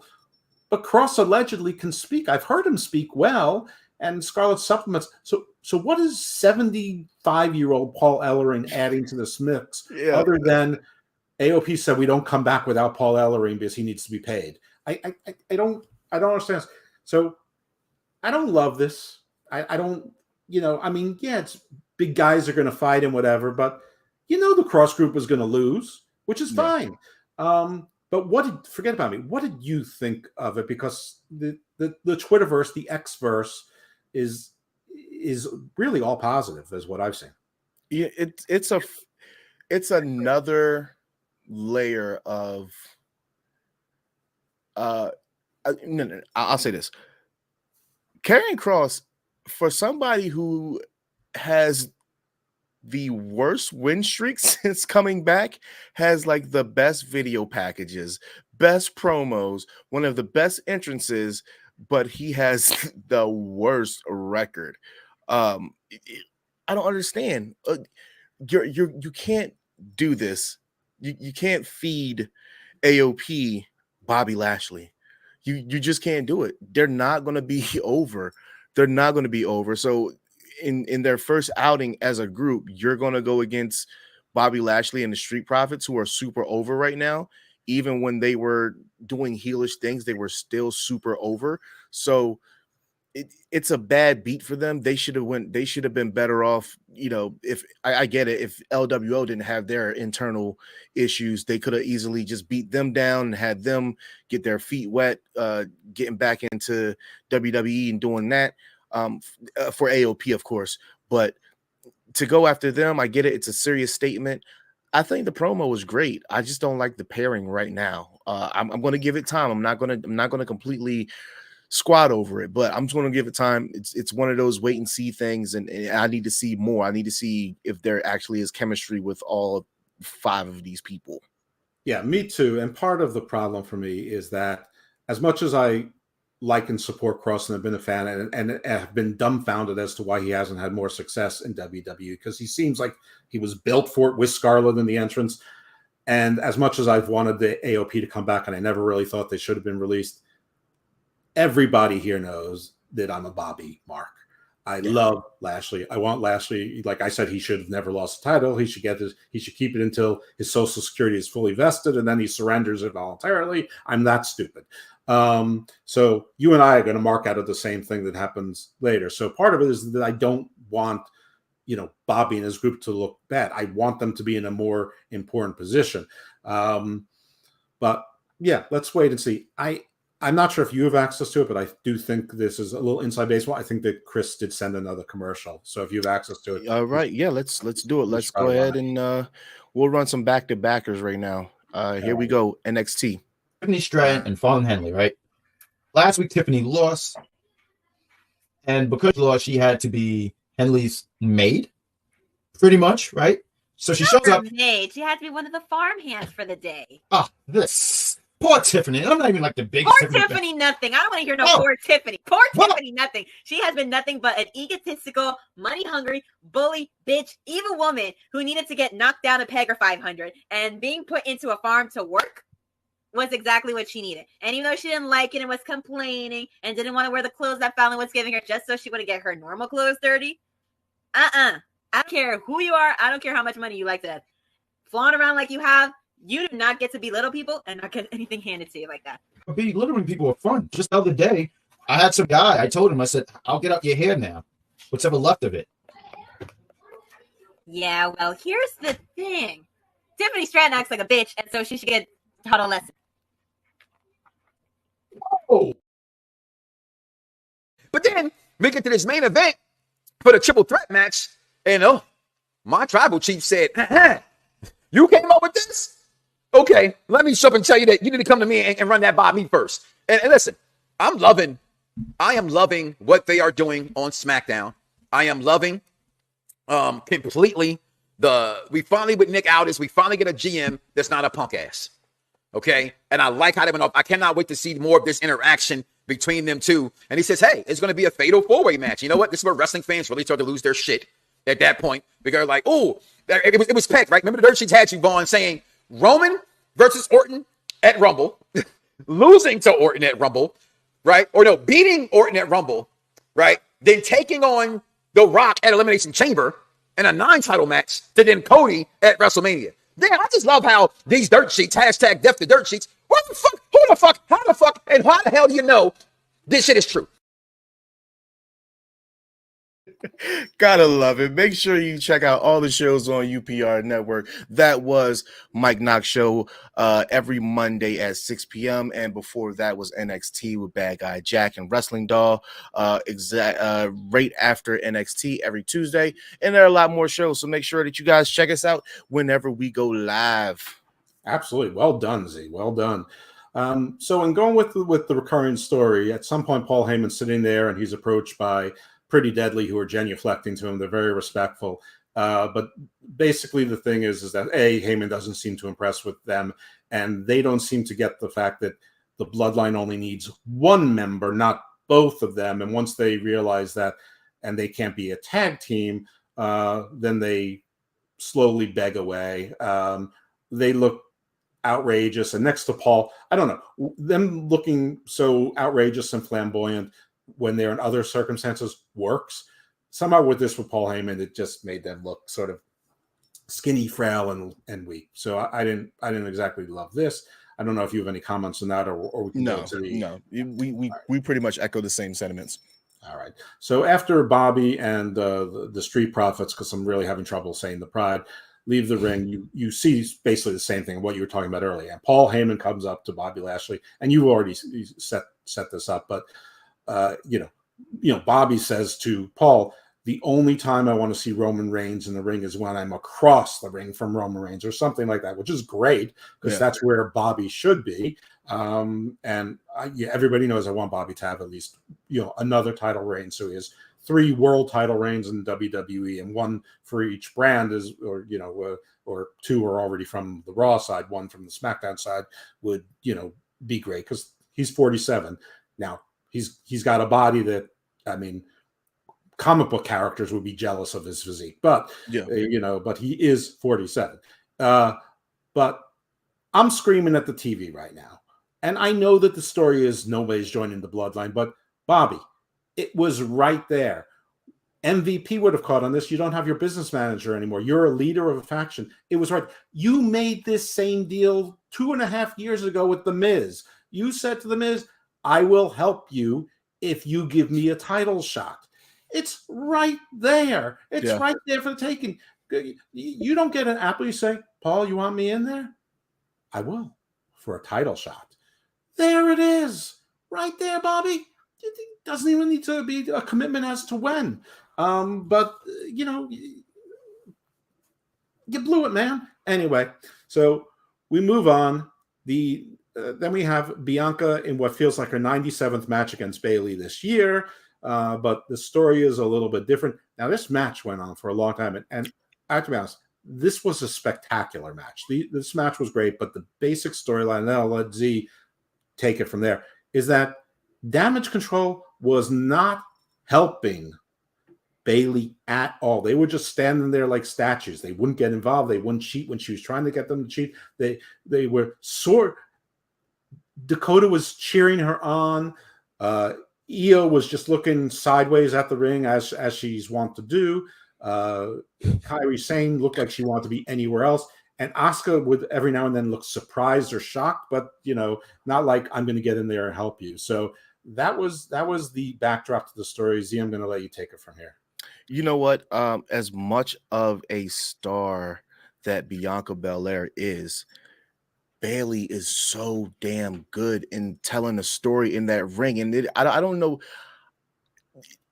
but Cross allegedly can speak. I've heard him speak well, and Scarlett supplements. So what is 75-year-old Paul Ellering adding to this mix, other than AOP said we don't come back without Paul Ellering because he needs to be paid? I don't understand. So I don't love this. I don't, I mean, yeah, it's big guys are going to fight and whatever, but the Cross group was going to lose, which is fine. But forget about me. What did you think of it? Because the Twitterverse, the Xverse is really all positive, is what I've seen. Yeah, it's another layer of no, I'll say this. Karrion Kross, for somebody who has the worst win streak since coming back, has like the best video packages, best promos, one of the best entrances, but he has the worst record. I don't understand. You can't do this. You can't feed AOP Bobby Lashley. You just can't do it. They're not going to be over. They're not going to be over. So in their first outing as a group, you're going to go against Bobby Lashley and the Street Profits, who are super over right now. Even when they were doing heelish things, they were still super over. So it's a bad beat for them. They should have been better off. If I get it, if LWO didn't have their internal issues, they could have easily just beat them down and had them get their feet wet, getting back into WWE and doing that for AOP, of course. But to go after them, I get it. It's a serious statement. I think the promo was great. I just don't like the pairing right now. I'm going to give it time. I'm not going to completely squat over it, but I'm just going to give it time. It's one of those wait and see things, and I need to see more. I need to see if there actually is chemistry with all 5 of these people. Yeah, me too. And part of the problem for me is that as much as I like and support Cross and have been a fan and have been dumbfounded as to why he hasn't had more success in WWE, because he seems like he was built for it with Scarlett in the entrance. And as much as I've wanted the AOP to come back, and I never really thought they should have been released, everybody here knows that I'm a Bobby mark. I love Lashley. I want Lashley. Like I said, he should have never lost the title. He should keep it until his Social Security is fully vested, and then he surrenders it voluntarily. I'm that stupid. So you and I are going to mark out of the same thing that happens later. So part of it is that I don't want, Bobby and his group to look bad. I want them to be in a more important position. But yeah, let's wait and see. I'm not sure if you have access to it, but I do think this is a little inside baseball. I think that Chris did send another commercial. So if you have access to it. All right. Yeah, let's do it. Let's go ahead and we'll run some back-to-backers right now. Here we go. NXT. Tiffany Stratton and Fallon Henley, right? Last week, Tiffany lost. And because she lost, she had to be Henley's maid, pretty much, right? So she shows up. Maid. She had to be one of the farm hands for the day. This. Poor Tiffany. I'm not even like the biggest Poor Tiffany nothing. I don't want to hear no poor Tiffany. Poor Tiffany nothing. She has been nothing but an egotistical, money-hungry, bully, bitch, evil woman who needed to get knocked down a peg or 500. And being put into a farm to work was exactly what she needed. And even though she didn't like it and was complaining and didn't want to wear the clothes that Fallon was giving her just so she wouldn't get her normal clothes dirty, I don't care who you are. I don't care how much money you like to have. Flaunt around like you have, you do not get to belittle people and not get anything handed to you like that. Belittling people are fun. Just the other day, I had some guy. I told him, I said, "I'll get up your hair now. What's ever left of it?" Yeah, well, here's the thing. Tiffany Stratton acts like a bitch, and so she should get taught a lesson. Oh. But then we get to this main event for the triple threat match, and my tribal chief said, "You came up with this? Okay, let me show up and tell you that you need to come to me and run that by me first." And listen, I am loving what they are doing on SmackDown. I am loving completely we finally with Nick Aldis, we finally get a GM that's not a punk ass. Okay, and I like how they went off. I cannot wait to see more of this interaction between them two. And he says, "Hey, it's going to be a fatal four-way match." You know what? This is where wrestling fans really start to lose their shit at that point, because they're like, "Oh, it was pegged, right?" Remember the Dirt Sheets had you, Vaughn, saying Roman versus Orton at Rumble, losing to Orton at Rumble, right? Or no, beating Orton at Rumble, right? Then taking on The Rock at Elimination Chamber in a 9-title match to then Cody at WrestleMania. Damn, I just love how these Dirt Sheets, hashtag Death to Dirt Sheets, what the fuck, who the fuck, how the fuck, and how the hell do you know this shit is true? Gotta love it. Make sure you check out all the shows on UPR Network. That was Mike Knox Show every Monday at 6 p.m. And before that was NXT with Bad Guy Jack and Wrestling Doll right after NXT every Tuesday. And there are a lot more shows, so make sure that you guys check us out whenever we go live. Absolutely. Well done, Z. Well done. So in going with the recurring story, at some point Paul Heyman's sitting there and he's approached by Pretty Deadly, who are genuflecting to him. They're very respectful. But basically the thing is that Heyman doesn't seem to impress with them, and they don't seem to get the fact that the Bloodline only needs one member, not both of them. And once they realize that, and they can't be a tag team, then they slowly beg away. They look outrageous. And next to Paul, I don't know, them looking so outrageous and flamboyant when they're in other circumstances works. Somehow with Paul Heyman, it just made them look sort of skinny, frail, and weak. So I didn't exactly love this. I don't know if you have any comments on that, or we can go to the... No, we pretty much echo the same sentiments. All right. So after Bobby and the Street Profits, because I'm really having trouble saying the Pride, leave the ring, you see basically the same thing, what you were talking about earlier. And Paul Heyman comes up to Bobby Lashley, and you've already set this up, but Bobby says to Paul, "The only time I want to see Roman Reigns in the ring is when I'm across the ring from Roman Reigns," or something like that, which is great because that's where Bobby should be. Everybody knows I want Bobby to have at least another title reign. So he has 3 world title reigns in WWE, and 1 for each brand or 2 are already from the Raw side, 1 from the SmackDown side would be great because he's 47 now. He's got a body that, I mean, comic book characters would be jealous of his physique, but but he is 47. But I'm screaming at the TV right now, and I know that the story is nobody's joining the Bloodline, but Bobby, it was right there. MVP would have caught on this. You don't have your business manager anymore. You're a leader of a faction. It was right. You made this same deal 2.5 years ago with The Miz. You said to The Miz, "I will help you if you give me a title shot." It's right there. It's right there for the taking. You don't get an apple. You say, "Paul, you want me in there?" "I will, for a title shot." There it is. Right there, Bobby. It doesn't even need to be a commitment as to when. But you blew it, man. Anyway, so we move on. Then we have Bianca in what feels like her 97th match against Bayley this year, but the story is a little bit different. Now, this match went on for a long time, and I have to be honest, this was a spectacular match. This match was great, but the basic storyline, and I'll let Z take it from there, is that Damage Control was not helping Bayley at all. They were just standing there like statues. They wouldn't get involved. They wouldn't cheat when she was trying to get them to cheat. They were Dakota was cheering her on. Io was just looking sideways at the ring as she's wont to do. Kairi Sane looked like she wanted to be anywhere else. And Asuka would every now and then look surprised or shocked, but not like I'm going to get in there and help you. So that was the backdrop to the story. Z, I'm going to let you take it from here. You know what? As much of a star that Bianca Belair is, Bayley is so damn good in telling a story in that ring. And I don't know.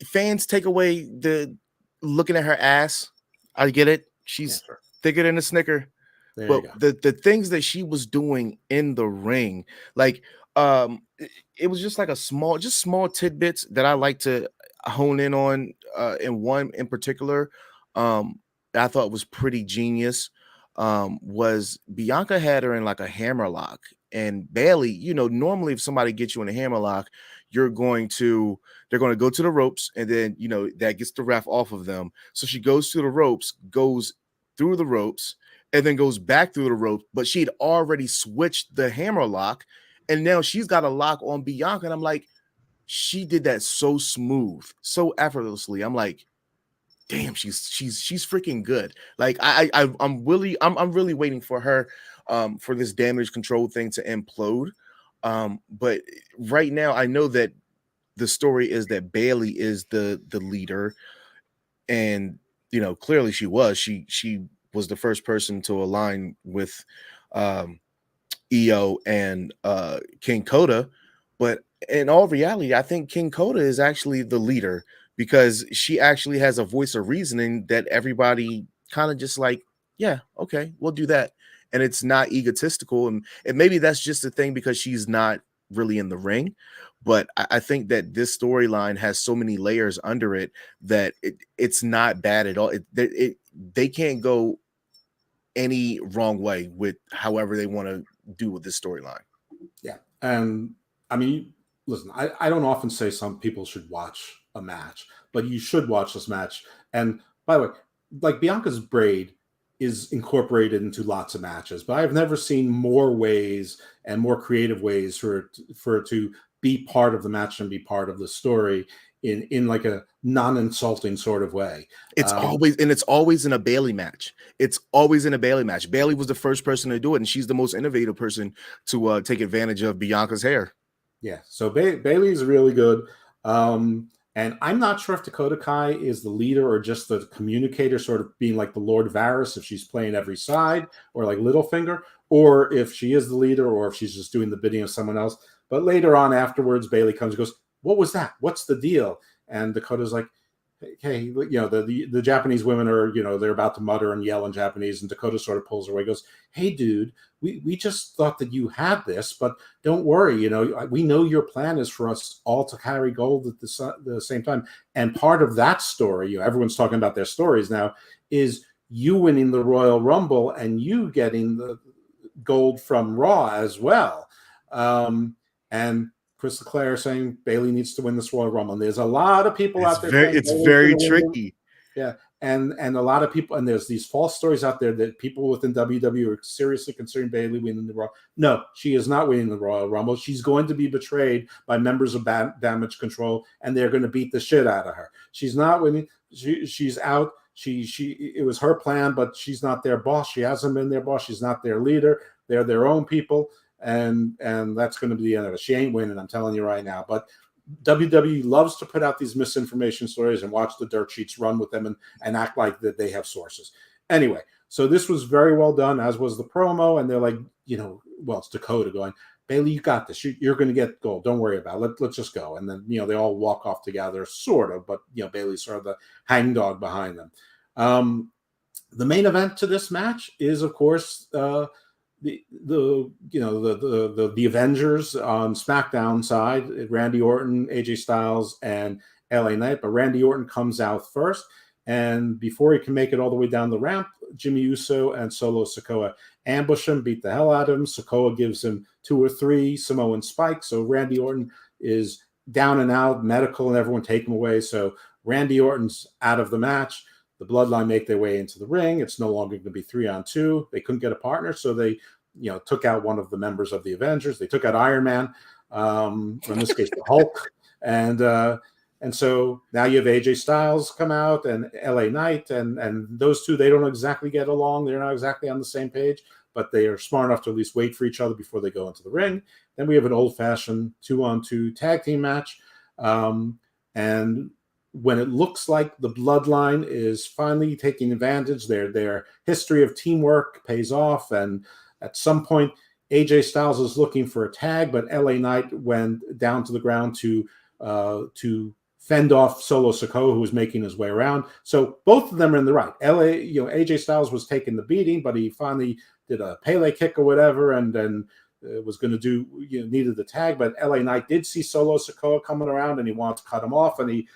Fans take away the looking at her ass. I get it. She's thicker than a Snicker. But the things that she was doing in the ring, like it was just like small tidbits that I like to hone in on. In one in particular, I thought was pretty genius. Was Bianca had her in like a hammerlock, and Bayley, normally if somebody gets you in a hammerlock, they're going to go to the ropes, and then that gets the ref off of them. So she goes to the ropes, goes through the ropes, and then goes back through the ropes, but she'd already switched the hammerlock, and now she's got a lock on Bianca, and I'm like, she did that so smooth, so effortlessly. I'm like, damn, she's freaking good. Like I'm really waiting for her for this Damage Control thing to implode. But right now I know that the story is that Bayley is the leader, and clearly she was the first person to align with Io and King Coda. But in all reality, I think King Coda is actually the leader, because she actually has a voice of reasoning that everybody kind of just like, yeah, okay, we'll do that. And it's not egotistical. And maybe that's just the thing because she's not really in the ring. But I think that this storyline has so many layers under it that it's not bad at all. They can't go any wrong way with however they want to do with this storyline. Yeah. And I mean, listen, I don't often say some people should watch a match, but you should watch this match. And by the way, like Bianca's braid is incorporated into lots of matches, but I've never seen more ways and more creative ways for it to be part of the match and be part of the story in like a non-insulting sort of way. It's always in a Bayley match. It's always in a Bayley match. Bayley was the first person to do it, and she's the most innovative person to take advantage of Bianca's hair. Yeah, so Bayley is really good. And I'm not sure if Dakota Kai is the leader or just the communicator, sort of being like the Lord Varys, if she's playing every side, or like Littlefinger, or if she is the leader, or if she's just doing the bidding of someone else. But later on afterwards, Bayley comes and goes, "What was that? What's the deal?" And Dakota's like, "Hey, the Japanese women are, they're about to mutter and yell in Japanese." And Dakota sort of pulls her away, goes, "Hey, dude, we just thought that you had this, but don't worry. We know your plan is for us all to carry gold at the same time. And part of that story, everyone's talking about their stories now, is you winning the Royal Rumble and you getting the gold from Raw as well." And Chris Leclerc saying Bayley needs to win this Royal Rumble. And there's a lot of people out there. It's very tricky. Yeah. And a lot of people, and there's these false stories out there that people within WWE are seriously considering Bayley winning the Royal. No, she is not winning the Royal Rumble. She's going to be betrayed by members of Damage Control, and they're going to beat the shit out of her. She's not winning. She's out. It was her plan, but she's not their boss. She hasn't been their boss. She's not their leader. They're their own people. And that's going to be the end of it. She ain't winning, I'm telling you right now. But WWE loves to put out these misinformation stories and watch the dirt sheets run with them and act like that they have sources. Anyway, so this was very well done, as was the promo. And they're like, it's Dakota going, "Bayley, you got this. You're going to get gold. Don't worry about it. Let's just go." And then, they all walk off together, sort of. But, Bayley's sort of the hangdog behind them. The main event to this match is, of course, the Avengers on SmackDown side, Randy Orton, AJ Styles, and LA Knight. But Randy Orton comes out first, And before he can make it all the way down the ramp, Jimmy Uso and Solo Sikoa ambush him, beat the hell out of him. Sikoa gives him 2 or 3 Samoan spikes. So Randy Orton is down and out, medical, and everyone take him away. So Randy Orton's out of the match. The Bloodline make their way into the ring. It's no longer going to be 3-on-2. They couldn't get a partner, so they, took out one of the members of the Avengers. They took out Iron Man, in this case, the Hulk, and so now you have AJ Styles come out and LA Knight, and those two, they don't exactly get along. They're not exactly on the same page, but they are smart enough to at least wait for each other before they go into the ring. Then we have an old-fashioned 2-on-2 tag team match, and when it looks like the Bloodline is finally taking advantage, their history of teamwork pays off, and at some point, AJ Styles is looking for a tag, but LA Knight went down to the ground to fend off Solo Sikoa, who was making his way around. So both of them are in the right. AJ Styles was taking the beating, but he finally did a Pele kick or whatever, and then was going to needed the tag. But LA Knight did see Solo Sikoa coming around, and he wanted to cut him off, and he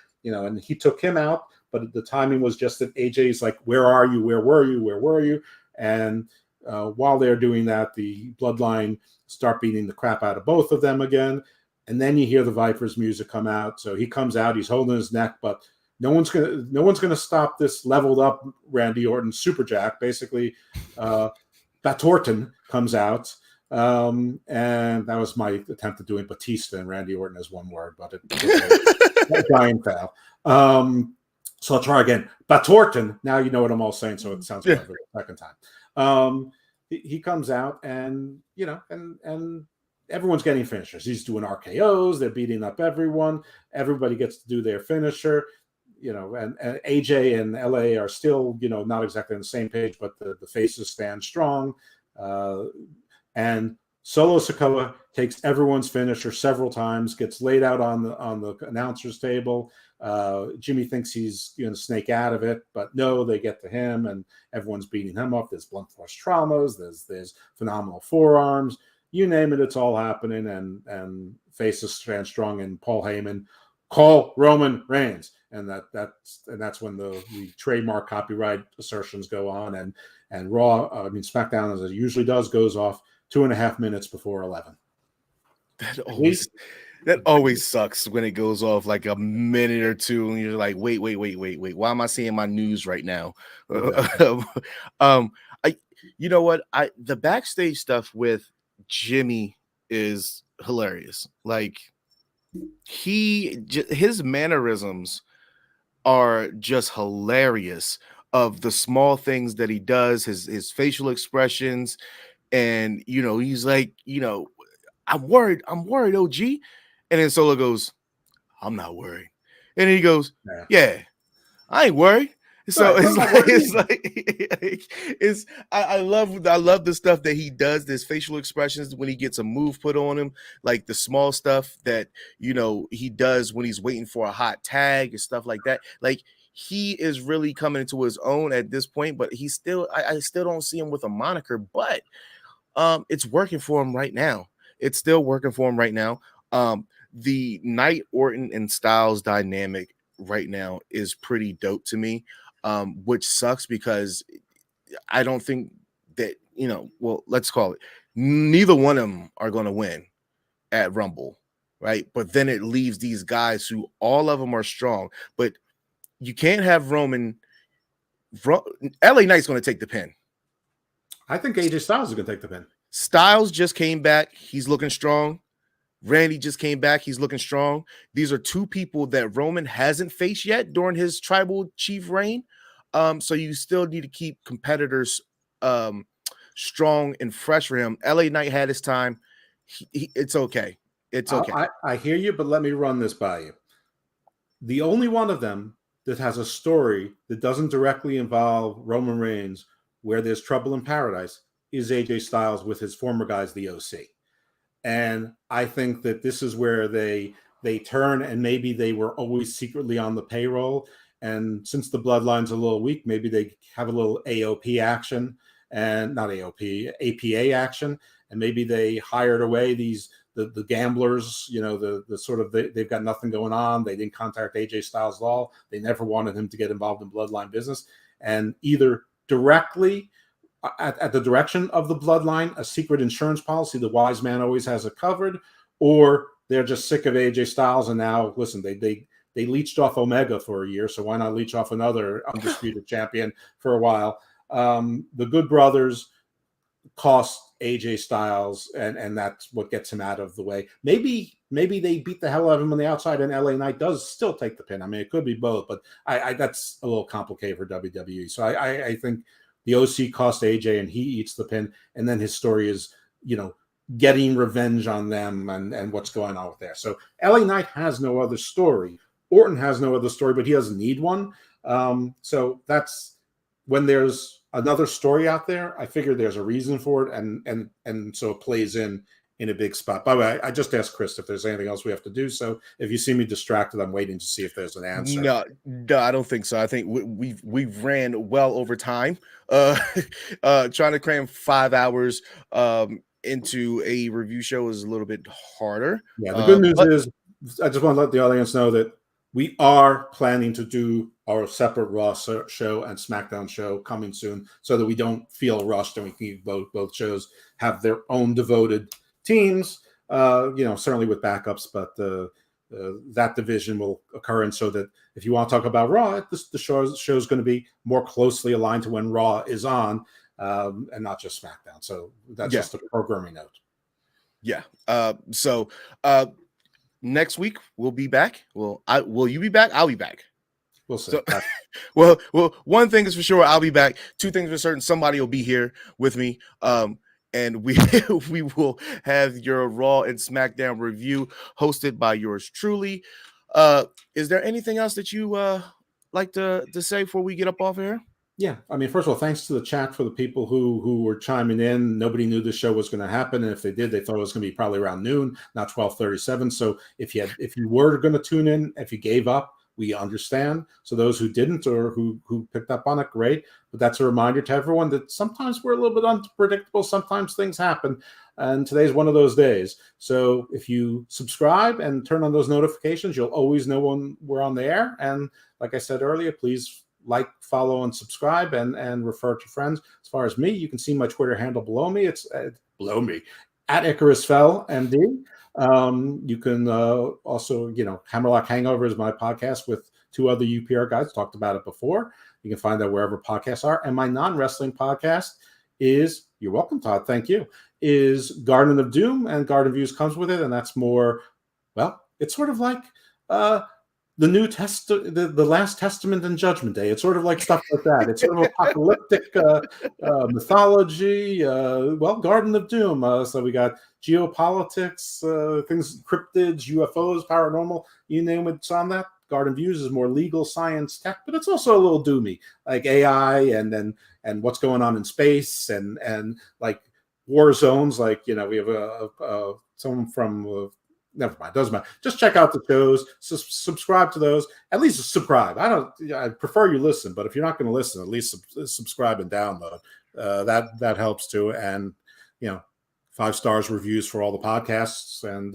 took him out. But the timing was just that AJ's like, "Where are you? Where were you? Where were you?" And while they're doing that, the Bloodline start beating the crap out of both of them again. And then you hear the Viper's music come out. So he comes out, he's holding his neck, but no one's gonna stop this leveled up Randy Orton Super Jack. Basically, Batorton comes out. And that was my attempt at doing Batista and Randy Orton as one word, but it Brian foul. So I'll try again. Batorton. Now you know what I'm all saying, so it sounds better the second time. He comes out, and and everyone's getting finishers. He's doing RKOs. They're beating up everyone. Everybody gets to do their finisher. And AJ and LA are still, not exactly on the same page, but the faces stand strong. And Solo Sikoa takes everyone's finisher several times, gets laid out on the announcer's table. Jimmy thinks he's going to snake out of it, but no, they get to him, and everyone's beating him up. There's blunt force traumas. There's phenomenal forearms. You name it, it's all happening, and faces stand strong. And Paul Heyman, call Roman Reigns, and that's when the trademark copyright assertions go on, and SmackDown, as it usually does, goes off 2.5 minutes before 11. That always sucks when it goes off like a minute or two, and you're like, wait. Why am I seeing my news right now? You know what? The backstage stuff with Jimmy is hilarious. Like his mannerisms are just hilarious, of the small things that he does, his facial expressions, and he's like, I'm worried, OG. And then Solo goes, I'm not worried. And then he goes, yeah, I ain't worried. So I love the stuff that he does, this facial expressions when he gets a move put on him, like the small stuff that he does when he's waiting for a hot tag and stuff like that. Like he is really coming into his own at this point, but I still don't see him with a moniker, but it's working for him right now. It's still working for him right now. The Knight, Orton, and Styles dynamic right now is pretty dope to me, which sucks because I don't think that, let's call it, neither one of them are going to win at Rumble, right? But then it leaves these guys who all of them are strong, but you can't have Roman. LA Knight's going to take the pin. I think AJ Styles is going to take the pin. Styles just came back. He's looking strong. Randy just came back. He's looking strong. These are two people that Roman hasn't faced yet during his tribal chief reign. So you still need to keep competitors strong and fresh for him. LA Knight had his time. It's okay. It's okay. I hear you, but let me run this by you. The only one of them that has a story that doesn't directly involve Roman Reigns, where there's trouble in paradise, is AJ Styles with his former guys, the OC. And I think that this is where they turn, and maybe they were always secretly on the payroll. And since the Bloodline's a little weak, maybe they have a little AOP action, and not AOP, APA action. and maybe they hired away the gamblers, the sort of they've got nothing going on. They didn't contact AJ Styles at all. They never wanted him to get involved in Bloodline business, and either directly at the direction of the Bloodline, a secret insurance policy, the wise man always has it covered, or they're just sick of AJ Styles, and now listen, they leached off Omega for a year, so why not leech off another undisputed champion for a while? The Good Brothers cost AJ Styles, and that's what gets him out of the way. Maybe they beat the hell out of him on the outside, and LA Knight does still take the pin. I mean, it could be both, but I that's a little complicated for WWE. So I think the OC cost AJ, and he eats the pin, and then his story is, getting revenge on them and what's going on with there. So LA Knight has no other story. Orton has no other story, but he doesn't need one. So that's when there's another story out there, I figure there's a reason for it, and so it plays in a big spot. By the way, I just asked Chris if there's anything else we have to do. So if you see me distracted, I'm waiting to see if there's an answer. No, I don't think so. I think we've ran well over time. Trying to cram 5 hours into a review show is a little bit harder. Yeah, the good news is I just want to let the audience know that we are planning to do our separate Raw show and SmackDown show coming soon, so that we don't feel rushed and we can keep both shows have their own devoted teams. Certainly with backups, but that division will occur, and so that if you want to talk about Raw, the show is going to be more closely aligned to when Raw is on, and not just SmackDown. So that's just a programming note. Yeah. So next week we'll be back. Will you be back? I'll be back. We'll see. So, well, one thing is for sure, I'll be back. Two things for certain, somebody will be here with me. And we will have your Raw and SmackDown review hosted by yours truly. Is there anything else that you like to say before we get up off here? Yeah, I mean, first of all, thanks to the chat for the people who were chiming in. Nobody knew the show was going to happen, and if they did, they thought it was going to be probably around noon, not 12:37. So if you were going to tune in, if you gave up, we understand. So those who didn't or who picked up on it, great. But that's a reminder to everyone that sometimes we're a little bit unpredictable. Sometimes things happen, and today's one of those days. So if you subscribe and turn on those notifications, you'll always know when we're on the air. And like I said earlier, please like, follow, and subscribe, and refer to friends. As far as me, you can see my Twitter handle below me. It's below me at Icarus Fell MD. You can also, Hammerlock Hangover is my podcast with 2 other UPR guys. Talked about it before. You can find that wherever podcasts are. And my non-wrestling podcast is, you're welcome, Todd, thank you, is Garden of Doom, and Garden Views comes with it. And that's more, well, it's sort of like the New Testament, the Last Testament and Judgment Day. It's sort of like stuff like that. It's sort of apocalyptic mythology. Garden of Doom. So we got geopolitics, things, cryptids, UFOs, paranormal, you name it, it's on that. Garden Views is more legal, science, tech, but it's also a little doomy, like AI and what's going on in space and like war zones. Like, we have someone from never mind, doesn't matter. Just check out the shows, subscribe to those. At least subscribe. I prefer you listen, but if you're not going to listen, at least subscribe and download. That helps too. And 5 stars reviews for all the podcasts, and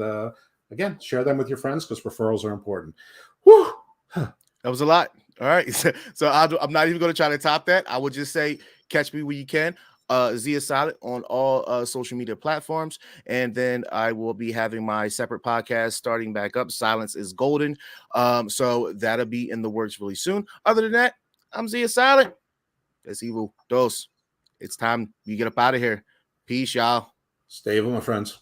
again, share them with your friends because referrals are important. Whew. That was a lot. All right, so I'm not even going to try to top that. I would just say, catch me when you can. Zia Silent on all social media platforms, and then I will be having my separate podcast starting back up. Silence is Golden, so that'll be in the works really soon. Other than that, I'm Zia Silent. That's Evil Dos. It's time we get up out of here. Peace, y'all. Stay with my friends.